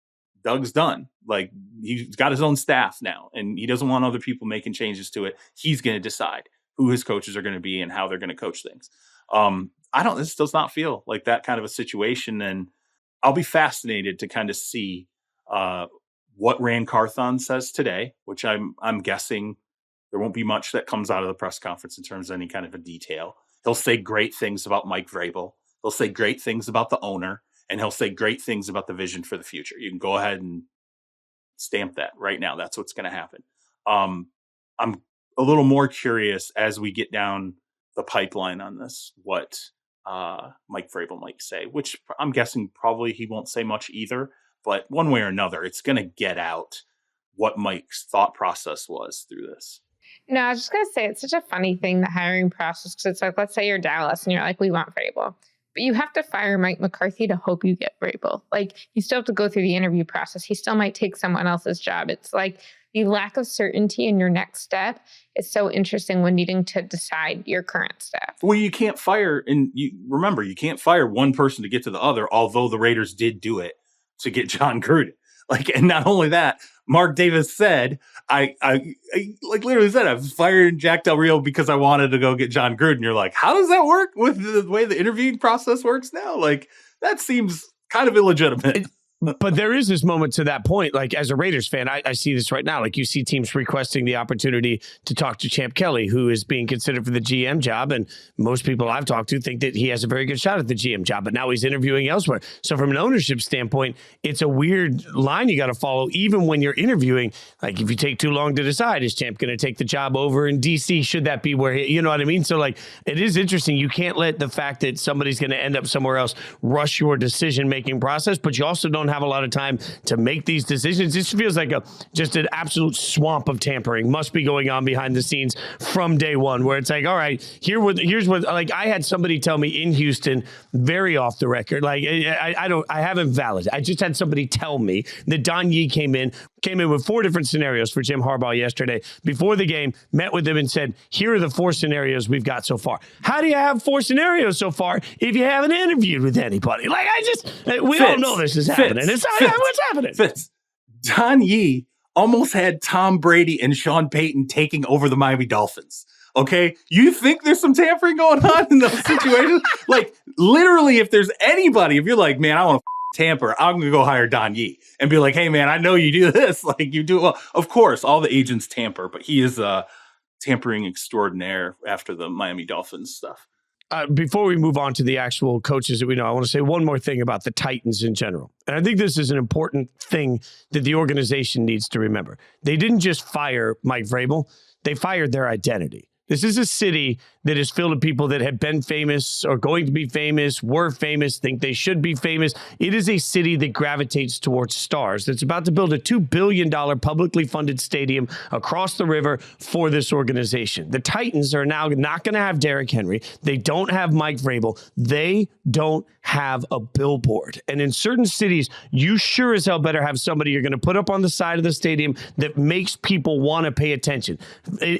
Doug's done. Like, he's got his own staff now, and he doesn't want other people making changes to it. He's going to decide who his coaches are going to be and how they're going to coach things. This does not feel like that kind of a situation. And I'll be fascinated to kind of see what Rand Carthon says today, which I'm guessing there won't be much that comes out of the press conference in terms of any kind of a detail. He'll say great things about Mike Vrabel. He'll say great things about the owner, and he'll say great things about the vision for the future. You can go ahead and stamp that right now. That's what's going to happen. I'm a little more curious as we get down the pipeline on this, what Mike Vrabel might say, which I'm guessing probably he won't say much either. But one way or another, it's going to get out what Mike's thought process was through this. No, I was just going to say, it's such a funny thing, the hiring process, because it's like, let's say you're Dallas and you're like, we want Vrabel. But you have to fire Mike McCarthy to hope you get Vrabel. Like, you still have to go through the interview process. He still might take someone else's job. It's like the lack of certainty in your next step is so interesting when needing to decide your current staff. Well, you can't fire, and remember, you can't fire one person to get to the other, although the Raiders did do it to get John Gruden. Like, and not only that, Mark Davis said, I literally said, I was firing Jack Del Rio because I wanted to go get John Gruden. You're like, how does that work with the way the interviewing process works now? Like, that seems kind of illegitimate. But there is this moment to that point. Like, as a Raiders fan, I see this right now. Like, you see teams requesting the opportunity to talk to Champ Kelly, who is being considered for the GM job. And most people I've talked to think that he has a very good shot at the GM job, but now he's interviewing elsewhere. So from an ownership standpoint, it's a weird line you got to follow, even when you're interviewing. Like, if you take too long to decide, is Champ going to take the job over in DC? Should that be where you know what I mean? So, like, it is interesting. You can't let the fact that somebody's going to end up somewhere else rush your decision-making process, but you also don't have a lot of time to make these decisions. This feels like just an absolute swamp of tampering must be going on behind the scenes from day one, where it's like, all right, here's what, like, I had somebody tell me in Houston, very off the record, like, I haven't validated. I just had somebody tell me that Don Yee came in with 4 different scenarios for Jim Harbaugh yesterday before the game, met with him and said, here are the 4 scenarios we've got so far. How do you have 4 scenarios so far if you haven't interviewed with anybody? Like, we all know this is happening. What's happening? Fitz, Don Yee almost had Tom Brady and Sean Payton taking over the Miami Dolphins. Okay, you think there's some tampering going on in those situations? Like, literally, if there's anybody, if you're like, man, I want to tamper, I'm going to go hire Don Yee and be like, hey, man, I know you do this. Like, you do. Well, of course, all the agents tamper, but he is a tampering extraordinaire after the Miami Dolphins stuff. Before we move on to the actual coaches that we know, I want to say one more thing about the Titans in general. And I think this is an important thing that the organization needs to remember. They didn't just fire Mike Vrabel. They fired their identity. This is a city that is filled with people that have been famous or going to be famous, were famous, think they should be famous. It is a city that gravitates towards stars. It's about to build a $2 billion publicly funded stadium across the river for this organization. The Titans are now not going to have Derrick Henry. They don't have Mike Vrabel. They don't have a billboard. And in certain cities, you sure as hell better have somebody you're going to put up on the side of the stadium that makes people want to pay attention.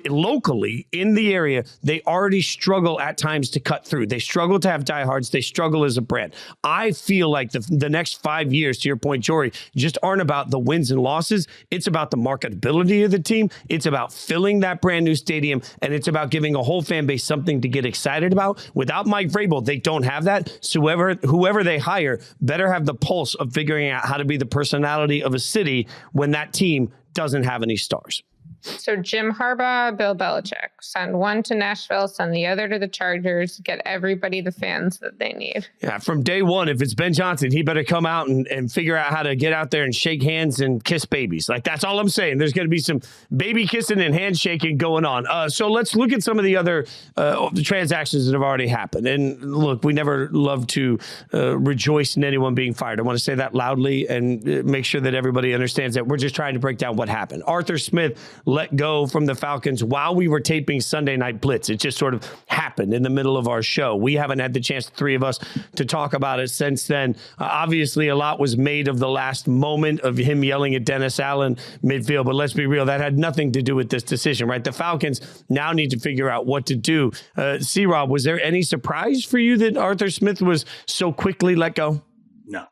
Locally, in the area, they already struggle at times to cut through. They struggle to have diehards. They struggle as a brand. I feel like the next 5 years, to your point, Jori, just aren't about the wins and losses. It's about the marketability of the team. It's about filling that brand new stadium, and it's about giving a whole fan base something to get excited about. Without Mike Vrabel, they don't have that. So whoever they hire better have the pulse of figuring out how to be the personality of a city when that team doesn't have any stars. So Jim Harbaugh, Bill Belichick, send one to Nashville, send the other to the Chargers, get everybody the fans that they need. Yeah, from day one, if it's Ben Johnson, he better come out and figure out how to get out there and shake hands and kiss babies. Like, that's all I'm saying. There's going to be some baby kissing and handshaking going on. So let's look at some of the other the transactions that have already happened. And look, we never love to rejoice in anyone being fired. I want to say that loudly and make sure that everybody understands that we're just trying to break down what happened. Arthur Smith let go from the Falcons while we were taping Sunday Night Blitz. It just sort of happened in the middle of our show. We haven't had the chance, the three of us, to talk about it since then. Obviously, a lot was made of the last moment of him yelling at Dennis Allen midfield, but let's be real, that had nothing to do with this decision, right? The Falcons now need to figure out what to do. C-Rob, was there any surprise for you that Arthur Smith was so quickly let go? No.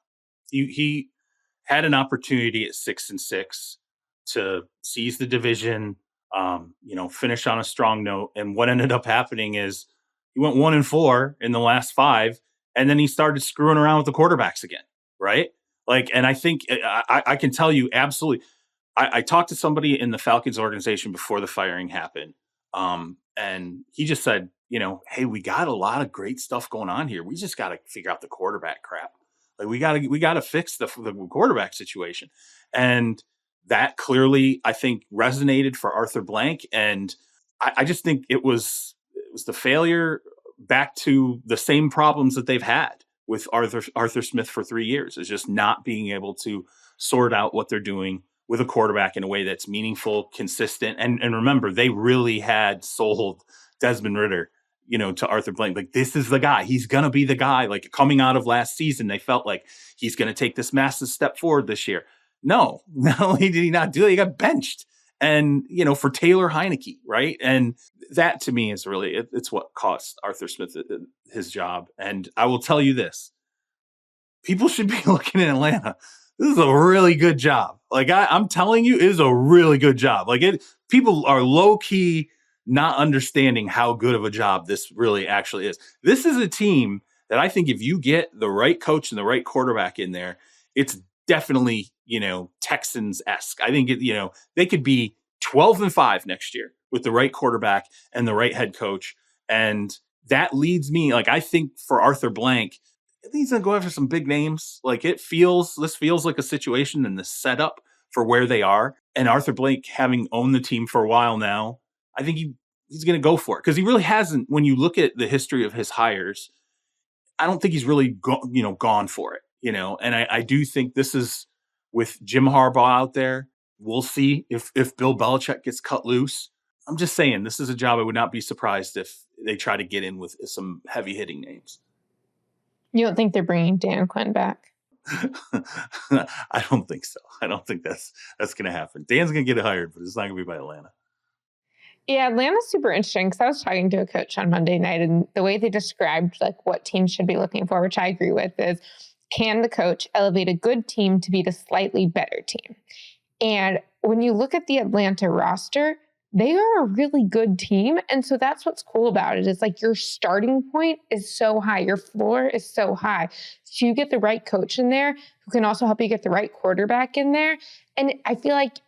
He had an opportunity at 6-6 to seize the division, finish on a strong note. And what ended up happening is he went 1-4 in the last 5, and then he started screwing around with the quarterbacks again, right? And I think I can tell you absolutely. I talked to somebody in the Falcons organization before the firing happened, and he just said, hey, we got a lot of great stuff going on here. We just got to figure out the quarterback crap. We got to fix the quarterback situation, and that clearly, I think, resonated for Arthur Blank. And I just think it was the failure back to the same problems that they've had with Arthur Smith for 3 years, is just not being able to sort out what they're doing with a quarterback in a way that's meaningful, consistent. And remember, they really had sold Desmond Ridder, to Arthur Blank. Like, this is the guy. He's going to be the guy. Like, coming out of last season, they felt like he's going to take this massive step forward this year. No, not only did he not do it, he got benched. And, for Taylor Heineke, right? And that, to me, is really, it's what cost Arthur Smith his job. And I will tell you this. People should be looking in Atlanta. This is a really good job. I'm telling you, it is a really good job. People are low-key not understanding how good of a job this really actually is. This is a team that I think if you get the right coach and the right quarterback in there, it's definitely, Texans-esque. I think, they could be 12-5 next year with the right quarterback and the right head coach. And that leads me, I think for Arthur Blank, he's going to go after some big names. This feels like a situation and the setup for where they are. And Arthur Blank, having owned the team for a while now, I think he's going to go for it, because he really hasn't. When you look at the history of his hires, I don't think he's really gone for it. And I do think this is, with Jim Harbaugh out there, we'll see if Bill Belichick gets cut loose. I'm just saying, this is a job I would not be surprised if they try to get in with some heavy hitting names. You don't think they're bringing Dan Quinn back? I don't think so. I don't think that's going to happen. Dan's going to get hired, but it's not going to be by Atlanta. Yeah, Atlanta's super interesting, because I was talking to a coach on Monday night, and the way they described what teams should be looking for, which I agree with, is, can the coach elevate a good team to beat a slightly better team? And when you look at the Atlanta roster, they are a really good team. And so that's what's cool about it, is your starting point is so high. Your floor is so high. So you get the right coach in there who can also help you get the right quarterback in there. And I feel like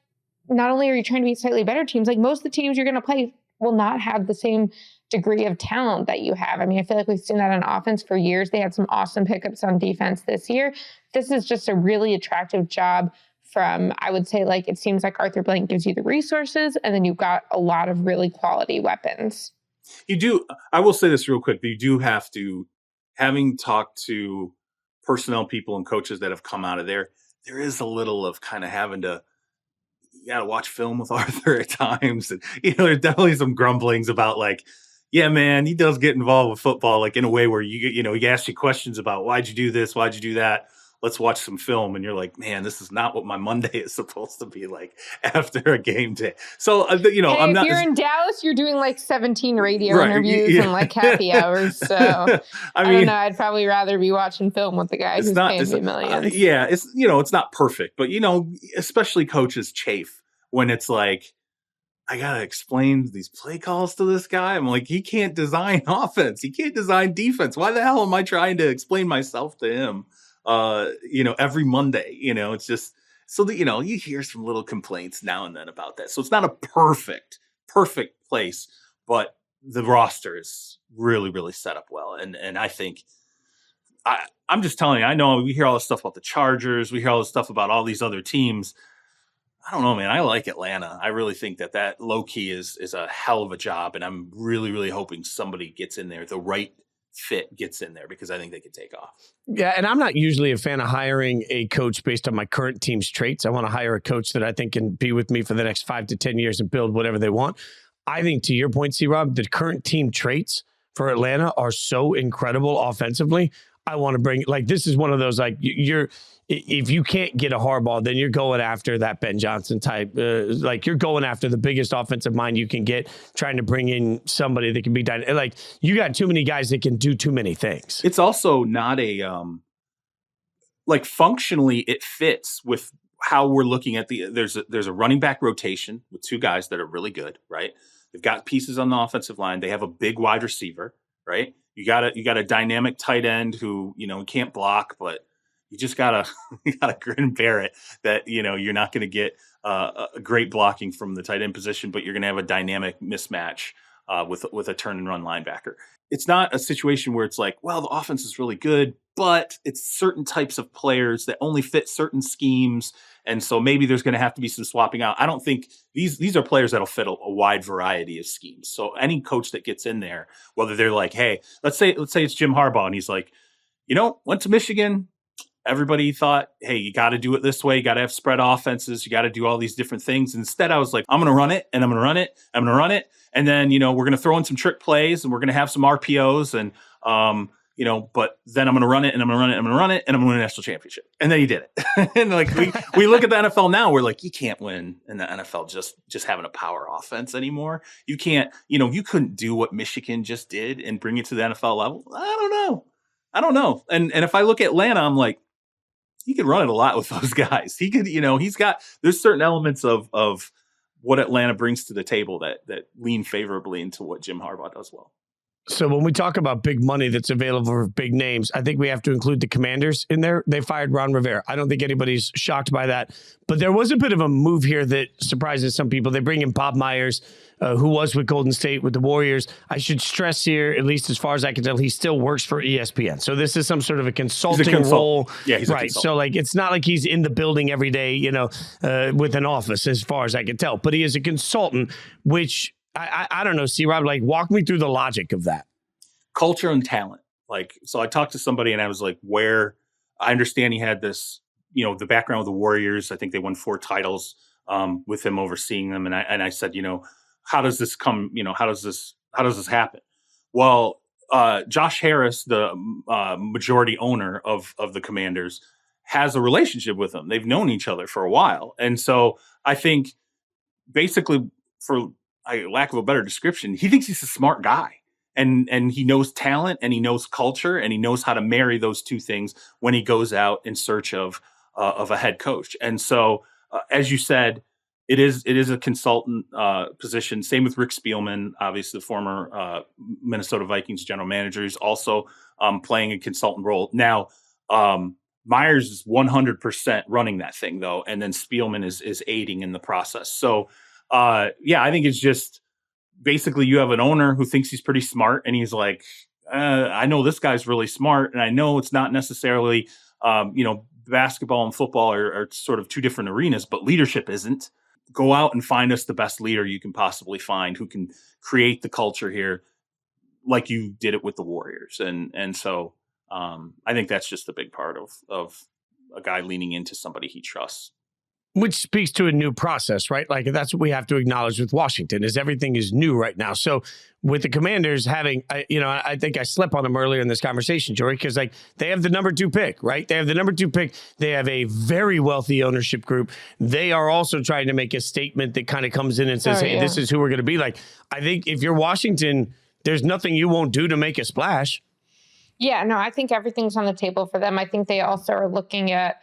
not only are you trying to beat slightly better teams, most of the teams you're going to play will not have the same degree of talent that you have. I mean, I feel like we've seen that on offense for years. They had some awesome pickups on defense this year. This is just a really attractive job from, I would say, it seems like Arthur Blank gives you the resources, and then you've got a lot of really quality weapons. You do. I will say this real quick. You do have to, having talked to personnel people and coaches that have come out of there is a little of kind of having to, you got to watch film with Arthur at times. And, there's definitely some grumblings about like, yeah, man, he does get involved with football, like in a way where he asks you questions about why'd you do this? Why'd you do that? Let's watch some film. And you're like, man, this is not what my Monday is supposed to be like after a game day. So, I'm not. If you're in Dallas, you're doing like 17 radio interviews and like happy hours. So I don't know. I'd probably rather be watching film with the guy who's paying me millions. It's not perfect, but especially coaches chafe when it's like, I got to explain these play calls to this guy. I'm like, he can't design offense. He can't design defense. Why the hell am I trying to explain myself to him? Every Monday, it's just so that, you hear some little complaints now and then about that. So it's not a perfect place, but the roster is really, really set up well. And I think I'm just telling you, I know we hear all this stuff about the Chargers. We hear all this stuff about all these other teams. I don't know, man. I like Atlanta. I really think that low key is a hell of a job. And I'm really, really hoping somebody gets in there, the right fit gets in there, because I think they could take off. Yeah, and I'm not usually a fan of hiring a coach based on my current team's traits. I want to hire a coach that I think can be with me for the next 5 to 10 years and build whatever they want. I think, to your point, C-Rob, the current team traits for Atlanta are so incredible offensively. I want to bring, like, this is one of those, like, if you can't get a Harbaugh, then you're going after that Ben Johnson type. Like, you're going after the biggest offensive mind you can get, trying to bring in somebody that can be done. Like, you got too many guys that can do too many things. It's also not a, like, functionally it fits with how we're looking at there's a running back rotation with 2 guys that are really good, right? They've got pieces on the offensive line. They have a big wide receiver, right? You got a dynamic tight end who, can't block, but you just gotta grin and bear it that, you're not going to get a great blocking from the tight end position, but you're going to have a dynamic mismatch with a turn and run linebacker. It's not a situation where it's like, well, the offense is really good, but it's certain types of players that only fit certain schemes. And so maybe there's going to have to be some swapping out. I don't think these are players that'll fit a wide variety of schemes. So any coach that gets in there, whether they're like, hey, let's say it's Jim Harbaugh, and he's like, went to Michigan. Everybody thought, hey, you got to do it this way. You got to have spread offenses. You got to do all these different things. Instead, I was like, I'm going to run it, and I'm going to run it. I'm going to run it. And then, we're going to throw in some trick plays, and we're going to have some RPOs, and, but then I'm going to run it, and I'm going to run it, and I'm going to run it, and I'm going to win a national championship. And then he did it. And like, we look at the NFL now, we're like, you can't win in the NFL just having a power offense anymore. You can't, you couldn't do what Michigan just did and bring it to the NFL level. I don't know. And if I look at Atlanta, I'm like, he could run it a lot with those guys. He could, there's certain elements of what Atlanta brings to the table that lean favorably into what Jim Harbaugh does well. So when we talk about big money that's available for big names, I think we have to include the Commanders in there. They fired Ron Rivera. I don't think anybody's shocked by that. But there was a bit of a move here that surprises some people. They bring in Bob Myers, who was with Golden State with the Warriors. I should stress here, at least as far as I can tell, he still works for ESPN. So this is some sort of a consulting role. Yeah, he's right. So like, it's not like he's in the building every day, with an office, as far as I can tell. But he is a consultant, which I don't know, C-Rob, like, walk me through the logic of that. Culture and talent. Like, so I talked to somebody and I was like, I understand he had this, the background with the Warriors. I think they won 4 titles with him overseeing them. And I said, how does this come, how does this happen? Well, Josh Harris, the majority owner of the Commanders, has a relationship with them. They've known each other for a while. And so I think basically, for lack of a better description, he thinks he's a smart guy. And he knows talent, and he knows culture, and he knows how to marry those two things when he goes out in search of a head coach. And so, as you said, it is a consultant position. Same with Rick Spielman, obviously the former Minnesota Vikings general manager. He's also playing a consultant role. Now, Myers is 100% running that thing, though, and then Spielman is aiding in the process. So, I think it's just, basically, you have an owner who thinks he's pretty smart, and he's like, I know this guy's really smart, and I know it's not necessarily, basketball and football are sort of 2 different arenas, but leadership isn't. Go out and find us the best leader you can possibly find who can create the culture here, like you did it with the Warriors. And so I think that's just a big part of a guy leaning into somebody he trusts. Which speaks to a new process, right? Like that's what we have to acknowledge with Washington is everything is new right now. So with the Commanders having, I think I slept on them earlier in this conversation, Jori, because like they have the number 2 pick, right? They have the number 2 pick. They have a very wealthy ownership group. They are also trying to make a statement that kind of comes in and says, hey, this is who we're going to be. Like, I think if you're Washington, there's nothing you won't do to make a splash. Yeah, no, I think everything's on the table for them. I think they also are looking at,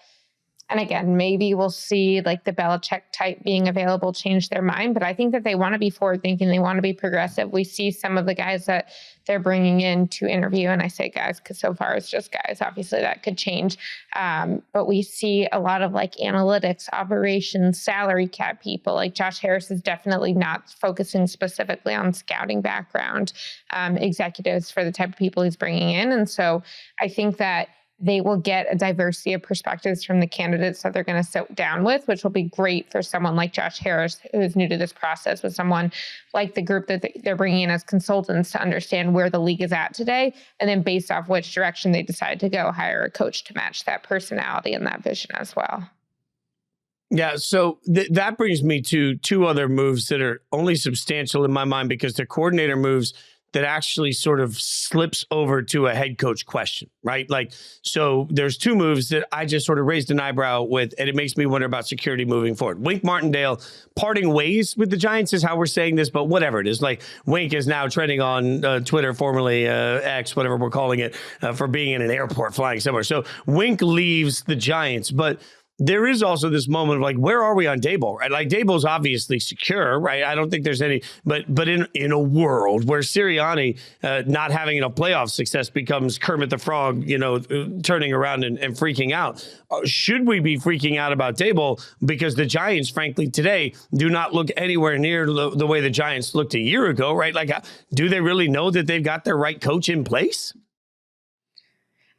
and again, maybe we'll see like the Belichick type being available change their mind, but I think that they want to be forward thinking. They want to be progressive. We see some of the guys that they're bringing in to interview, and I say guys because so far it's just guys. Obviously that could change. But we see a lot of like analytics, operations, salary cap people. Like Josh Harris is definitely not focusing specifically on scouting background executives for the type of people he's bringing in. And so I think that they will get a diversity of perspectives from the candidates that they're going to sit down with, which will be great for someone like Josh Harris, who is new to this process, with someone like the group that they're bringing in as consultants to understand where the league is at today. And then based off which direction they decide to go, hire a coach to match that personality and that vision as well. Yeah, so that brings me to 2 other moves that are only substantial in my mind because they're coordinator moves that actually sort of slips over to a head coach question, right? Like, so there's 2 moves that I just sort of raised an eyebrow with, and it makes me wonder about security moving forward. Wink Martindale parting ways with the Giants is how we're saying this, but whatever it is. Like, Wink is now trending on Twitter, formerly X, whatever we're calling it, for being in an airport flying somewhere. So Wink leaves the Giants, but there is also this moment of like, where are we on Daboll, right? Like Daboll's obviously secure, right? I don't think there's any, but in a world where Sirianni not having enough playoff success becomes Kermit the Frog, turning around and freaking out. Should we be freaking out about Daboll? Because the Giants, frankly, today do not look anywhere near the way the Giants looked a year ago, right? Like, do they really know that they've got their right coach in place?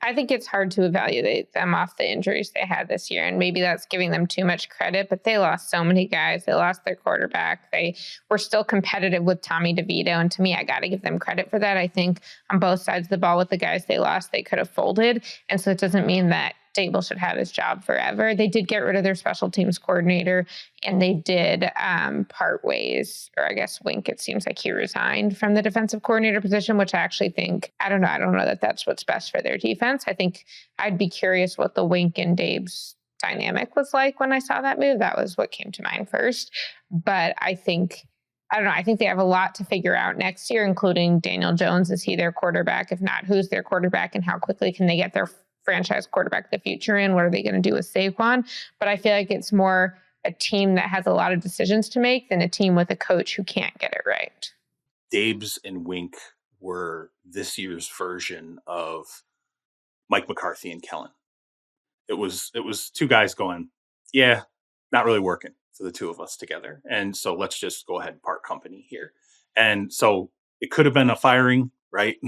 I think it's hard to evaluate them off the injuries they had this year, and maybe that's giving them too much credit, but they lost so many guys. They lost their quarterback. They were still competitive with Tommy DeVito, and to me, I got to give them credit for that. I think on both sides of the ball with the guys they lost, they could have folded, and so it doesn't mean that Daboll should have his job forever. They did get rid of their special teams coordinator, and they did part ways, or I guess Wink, it seems like he resigned from the defensive coordinator position, which I actually think, I don't know that that's what's best for their defense. I think I'd be curious what the Wink and Dabe's dynamic was like when I saw that move. That was what came to mind first. But I think they have a lot to figure out next year, including Daniel Jones. Is he their quarterback? If not, who's their quarterback, and how quickly can they get their franchise quarterback of the future in? What are they going to do with Saquon? But I feel like it's more a team that has a lot of decisions to make than a team with a coach who can't get it right. Dabes and Wink were this year's version of Mike McCarthy and Kellen. It was 2 guys going, yeah, not really working for the 2 of us together. And so let's just go ahead and part company here. And so it could have been a firing, right?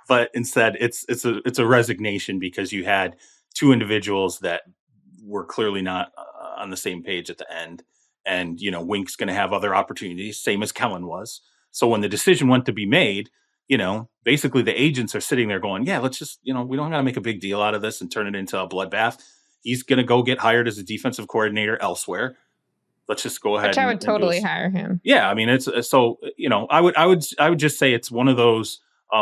But instead it's a resignation because you had 2 individuals that were clearly not on the same page at the end. And, Wink's going to have other opportunities, same as Kellen was. So when the decision went to be made, basically the agents are sitting there going, yeah, let's just, we don't got to make a big deal out of this and turn it into a bloodbath. He's going to go get hired as a defensive coordinator elsewhere. Let's just go ahead. Which I would totally hire him. Yeah. I mean, it's so, I would just say it's one of those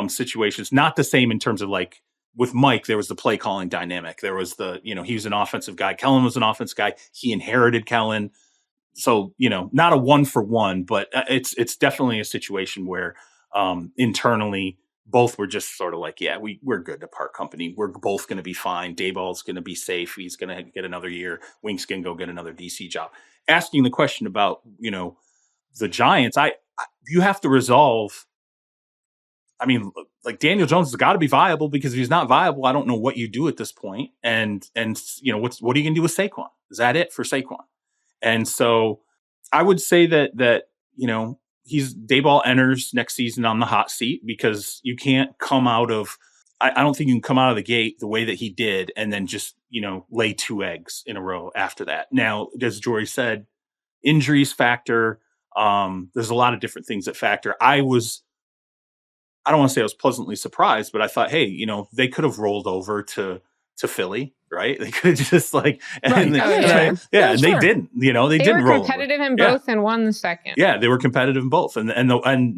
situations, not the same in terms of like with Mike, there was the play calling dynamic. There was he was an offensive guy. Kellen was an offensive guy. He inherited Kellen. So, not a 1-for-1, but it's definitely a situation where internally both were just sort of like, yeah, we're good to part company. We're both going to be fine. Daboll's going to be safe. He's going to get another year. Wink's going to go get another DC job. Asking the question about, the Giants, you have to resolve. I mean, like Daniel Jones has got to be viable, because if he's not viable, I don't know what you do at this point. And what are you going to do with Saquon? Is that it for Saquon? And so I would say that Daboll enters next season on the hot seat, because you can't come out of, I don't think you can come out of the gate the way that he did and then just, lay 2 eggs in a row after that. Now, as Jori said, injuries factor. There's a lot of different things that factor. I was I don't want to say I was pleasantly surprised, but I thought, hey, they could have rolled over to Philly, right? They could have just and they didn't. They didn't were roll competitive over. in both and won the second. Yeah, they were competitive in both, and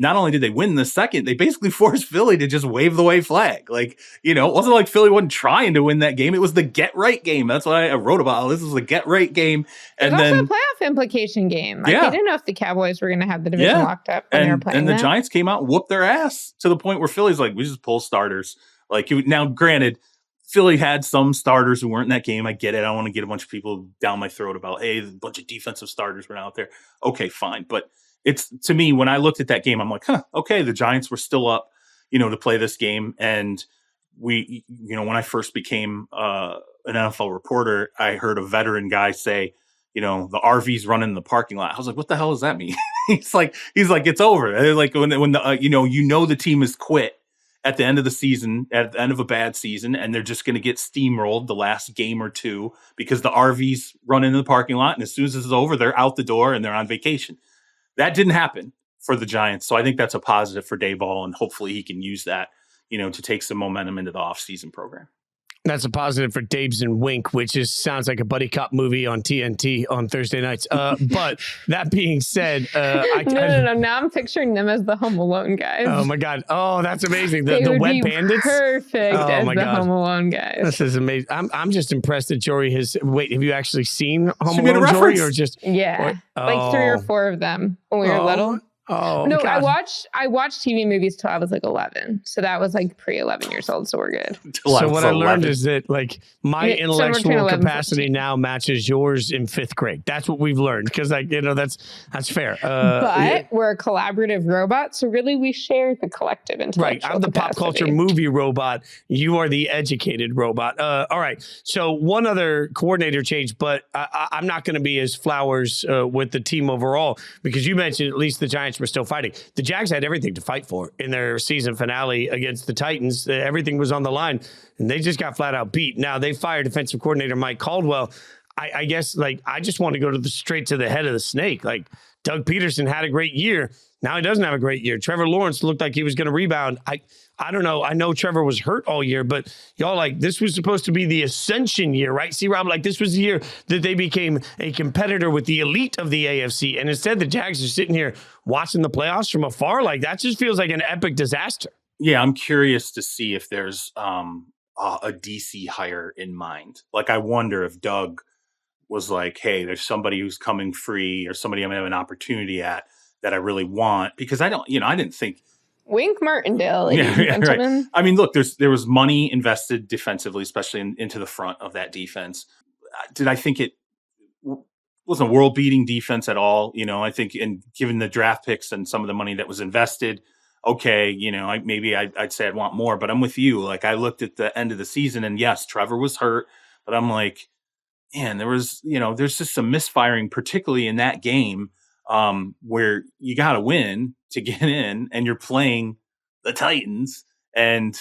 not only did they win the second, they basically forced Philly to just wave the white flag. It wasn't like Philly wasn't trying to win that game. It was the get right game. That's what I wrote about. This was a get right game, and also then a playoff implication game. They didn't know if the Cowboys were going to have the division locked up when they were playing. And the Giants came out and whooped their ass to the point where Philly's like, we just pull starters. Now, granted, Philly had some starters who weren't in that game. I get it. I don't want to get a bunch of people down my throat about, hey, a bunch of defensive starters were out there. Okay, fine. But it's, to me, when I looked at that game, I'm like, okay, the Giants were still up, to play this game. And we, when I first became an NFL reporter, I heard a veteran guy say, the RV's running in the parking lot. I was like, what the hell does that mean? he's like, it's over. They're like when the the team is quit at the end of the season, at the end of a bad season, and they're just going to get steamrolled the last game or two because the RVs run into the parking lot. And as soon as this is over, they're out the door and they're on vacation. That didn't happen for the Giants. So I think that's a positive for Daboll, and hopefully he can use that, to take some momentum into the offseason program. That's a positive for Dabes and Wink, which sounds like a buddy cop movie on TNT on Thursday nights. But that being said, No. Now I'm picturing them as the Home Alone guys. Oh my God! Oh, that's amazing. The Wet Bandits, perfect as the Home Alone guys. This is amazing. I'm just impressed that Jori has. Wait, have you actually seen Home Alone, Jori, or just? Yeah, like 3 or 4 of them when we were little. Oh no! God. I watched TV movies till I was 11, so that was pre 11 years old. So we're good. So what I learned is that my intellectual capacity now matches yours in 5th grade. That's what we've learned because that's fair. But we're a collaborative robot, so really we share the collective intellectual. Right, I'm the pop culture movie robot. You are the educated robot. All right. So one other coordinator change, but I'm not going to be as flowers with the team overall because you mentioned at least the Giants were still fighting. The Jags had everything to fight for in their season finale against the Titans. Everything was on the line, and they just got flat out beat. Now, they fired defensive coordinator Mike Caldwell. I guess, I just want to go straight to the head of the snake. Doug Peterson had a great year. Now he doesn't have a great year. Trevor Lawrence looked like he was going to rebound. I don't know. I know Trevor was hurt all year, but y'all this was supposed to be the ascension year, right? See, Rob, this was the year that they became a competitor with the elite of the AFC. And instead the Jags are sitting here watching the playoffs from afar. That just feels like an epic disaster. Yeah, I'm curious to see if there's a DC hire in mind. I wonder if Doug was hey, there's somebody who's coming free or somebody I'm going to have an opportunity at that I really want, because I didn't think Wink Martindale, ladies and gentlemen. Right. I mean, look, there was money invested defensively, especially into the front of that defense. Did I think it wasn't a world-beating defense at all? I think, and given the draft picks and some of the money that was invested, okay, I'd say I'd want more. But I'm with you. I looked at the end of the season, and yes, Trevor was hurt, but I'm man, there was, there's just some misfiring, particularly in that game. Where you got to win to get in, and you're playing the Titans, and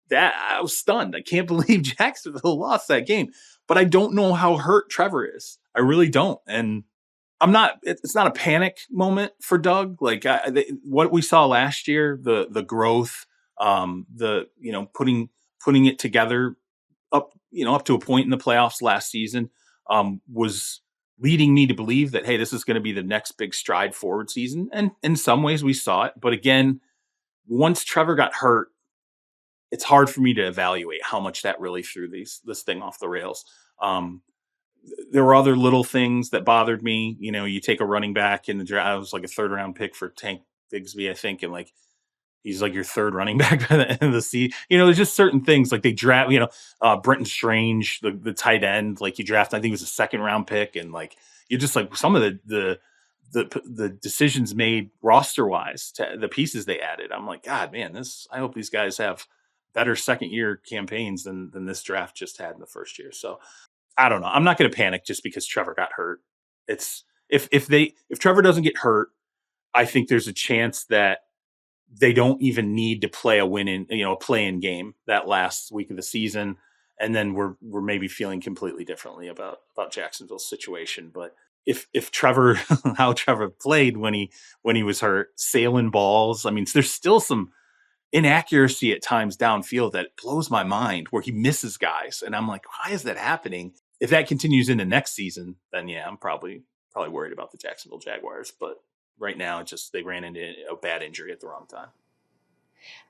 that I was stunned. I can't believe Jacksonville lost that game, but I don't know how hurt Trevor is. I really don't, and I'm not. It's not a panic moment for Doug. What we saw last year, the growth, putting it together up to a point in the playoffs last season, was leading me to believe that, hey, this is going to be the next big stride forward season. And in some ways we saw it. But again, once Trevor got hurt, it's hard for me to evaluate how much that really threw this thing off the rails. There were other little things that bothered me. You take a running back in the draft. It was a 3rd round pick for Tank Bigsby, I think. And he's your 3rd running back by the end of the season. There's just certain things they draft, Brenton Strange, the tight end, you draft, I think it was a 2nd round pick. And you're just some of the decisions made roster wise to the pieces they added. I'm God, man, I hope these guys have better 2nd year campaigns than this draft just had in the 1st year. So I don't know. I'm not going to panic just because Trevor got hurt. It's if Trevor doesn't get hurt, I think there's a chance that they don't even need to play a play-in game that last week of the season. And then we're maybe feeling completely differently about Jacksonville's situation. But if Trevor, how Trevor played when he was hurt, sailing balls. I mean, there's still some inaccuracy at times downfield that blows my mind where he misses guys. And I'm like, why is that happening? If that continues into next season, then yeah, I'm probably worried about the Jacksonville Jaguars. But right now, they ran into a bad injury at the wrong time.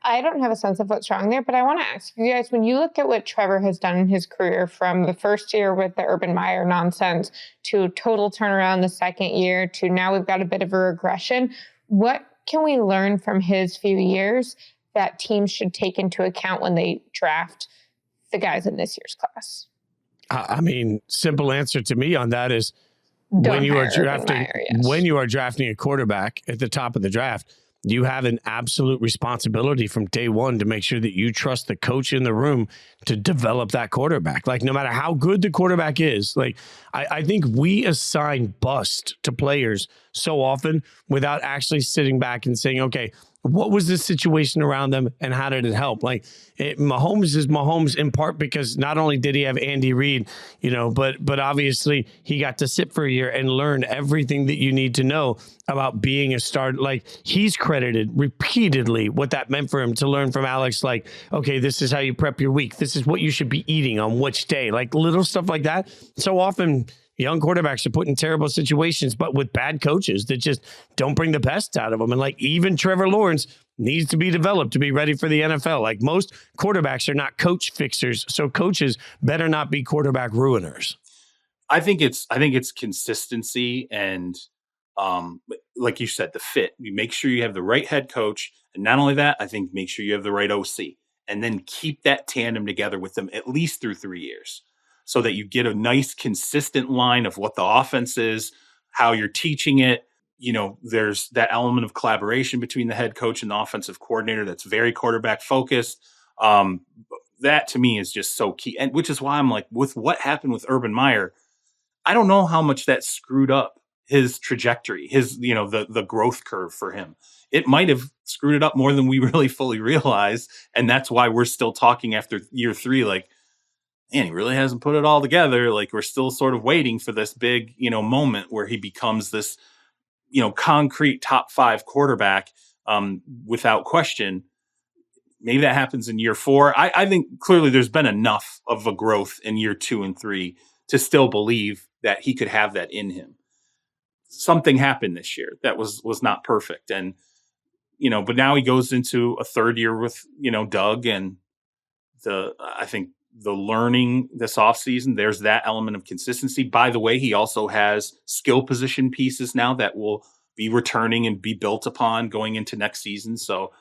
I don't have a sense of what's wrong there, but I want to ask you guys, when you look at what Trevor has done in his career, from the first year with the Urban Meyer nonsense to total turnaround the second year to now we've got a bit of a regression, what can we learn from his few years that teams should take into account when they draft the guys in this year's class? I mean, simple answer to me on that is when you are drafting a quarterback at the top of the draft, you have an absolute responsibility from day one to make sure that you trust the coach in the room to develop that quarterback. Like, no matter how good the quarterback is, like, I think we assign bust to players so often without actually sitting back and saying, okay, what was the situation around them and how did it help? Like, Mahomes is Mahomes in part because not only did he have Andy Reid, but obviously he got to sit for a year and learn everything that you need to know about being a starter. Like, he's credited repeatedly what that meant for him to learn from Alex. Like, okay, this is how you prep your week. This is what you should be eating on which day. Like, little stuff like that. So often young quarterbacks are put in terrible situations, but with bad coaches that just don't bring the best out of them. And like, even Trevor Lawrence needs to be developed to be ready for the NFL. Like, most quarterbacks are not coach fixers, so coaches better not be quarterback ruiners. I think it's consistency and like you said, the fit. You make sure you have the right head coach, and not only that, I think make sure you have the right OC, and then keep that tandem together with them at least through 3 years, so that you get a nice consistent line of what the offense is, how you're teaching it. There's that element of collaboration between the head coach and the offensive coordinator that's very quarterback focused. That to me is just so key. And which is why I'm like, with what happened with Urban Meyer, I don't know how much that screwed up his trajectory, the growth curve for him. It might have screwed it up more than we really fully realize. And that's why we're still talking after year 3, like, man, he really hasn't put it all together. Like, we're still sort of waiting for this big, moment where he becomes this, concrete top 5 quarterback without question. Maybe that happens in year 4. I think clearly there's been enough of a growth in year 2 and 3 to still believe that he could have that in him. Something happened this year that was not perfect. And, but now he goes into a third year with, Doug, and I think the learning this offseason, there's that element of consistency. By the way, he also has skill position pieces now that will be returning and be built upon going into next season. So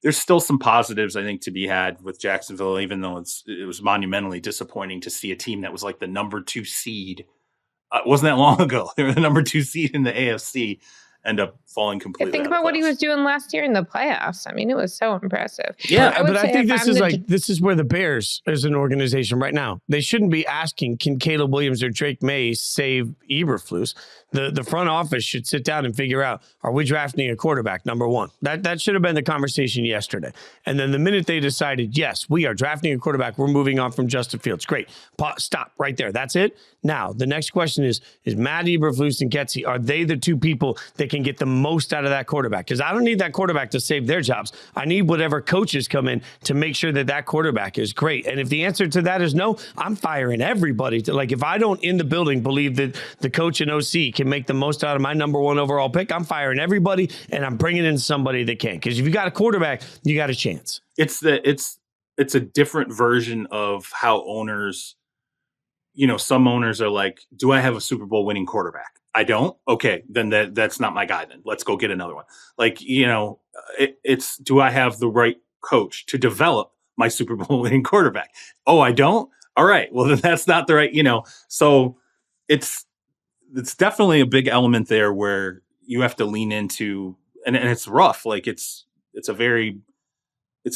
there's still some positives, I think, to be had with Jacksonville, even though it was monumentally disappointing to see a team that was like the number 2 seed. It wasn't that long ago. They were the number 2 seed in the AFC, end up falling completely. Think about what he was doing last year in the playoffs. I mean, it was so impressive. Yeah, but I think this is where the Bears, as an organization right now, they shouldn't be asking, can Caleb Williams or Drake May save Eberflus? The front office should sit down and figure out, are we drafting a quarterback, number one? That should have been the conversation yesterday. And then the minute they decided, yes, we are drafting a quarterback, we're moving on from Justin Fields. Great. Stop right there. That's it. Now, the next question is Matt Eberflus and Getsy, are they the 2 people that can get the most out of that quarterback? Because I don't need that quarterback to save their jobs. I need whatever coaches come in to make sure that quarterback is great. And if the answer to that is no, I'm firing everybody. If I don't in the building believe that the coach and OC can make the most out of my number 1 overall pick, I'm firing everybody and I'm bringing in somebody that can. Because if you got a quarterback, you got a chance. It's a different version of how owners, some owners are like, do I have a Super Bowl winning quarterback? I don't. Okay, then that's not my guy. Then let's go get another one. It's do I have the right coach to develop my Super Bowl winning quarterback? Oh, I don't. All right. Well, then that's not the right. So it's definitely a big element there where you have to lean into, and it's rough. Like it's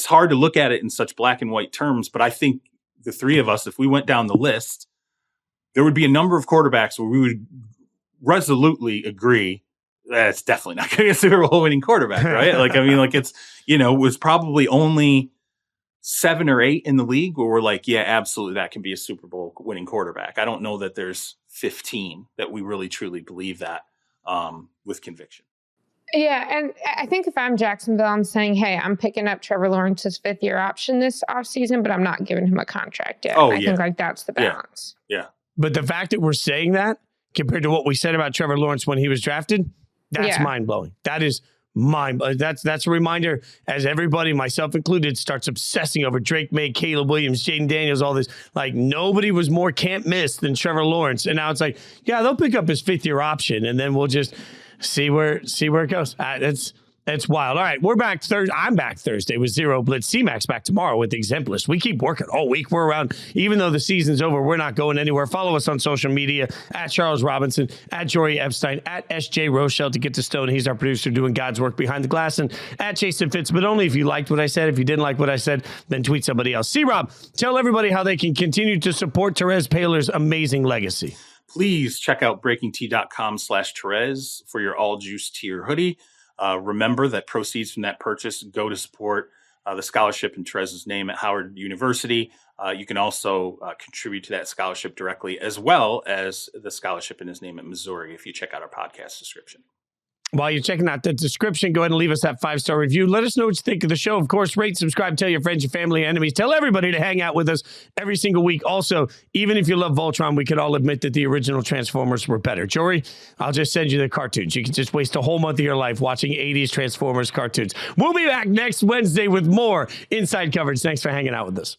hard to look at it in such black and white terms. But I think the 3 of us, if we went down the list, there would be a number of quarterbacks where we would resolutely agree that it's definitely not going to be a Super Bowl winning quarterback, right? It's, it was probably only 7 or 8 in the league where we're like, yeah, absolutely, that can be a Super Bowl winning quarterback. I don't know that there's 15 that we really truly believe that with conviction. Yeah, and I think if I'm Jacksonville, I'm saying, hey, I'm picking up Trevor Lawrence's 5th-year option this offseason, but I'm not giving him a contract yet. I think like that's the balance. Yeah. But the fact that we're saying that compared to what we said about Trevor Lawrence when he was drafted, that's mind-blowing. That is that's a reminder as everybody, myself included, starts obsessing over Drake May, Caleb Williams, Jaden Daniels, all this. Like, nobody was more can't miss than Trevor Lawrence. And now it's like, yeah, they'll pick up his 5th-year option, and then we'll just see where it goes. It's wild. All right, we're back Thursday. I'm back Thursday with Zero Blitz. C-Mac's back tomorrow with Exemplist. We keep working all week. We're around. Even though the season's over, we're not going anywhere. Follow us on social media, at Charles Robinson, at Jori Epstein, at SJ Rochelle to get to Stone. He's our producer doing God's work behind the glass, and at Jason Fitz, but only if you liked what I said. If you didn't like what I said, then tweet somebody else. C-Rob, tell everybody how they can continue to support Terez Paylor's amazing legacy. Please check out breakingt.com/Terez for your all juice tier hoodie. Remember that proceeds from that purchase go to support the scholarship in Terez's name at Howard University. You can also contribute to that scholarship directly, as well as the scholarship in his name at Missouri, if you check out our podcast description. While you're checking out the description, go ahead and leave us that 5-star review. Let us know what you think of the show. Of course, rate, subscribe, tell your friends, your family, enemies. Tell everybody to hang out with us every single week. Also, even if you love Voltron, we could all admit that the original Transformers were better. Jory, I'll just send you the cartoons. You can just waste a whole month of your life watching 80s Transformers cartoons. We'll be back next Wednesday with more inside coverage. Thanks for hanging out with us.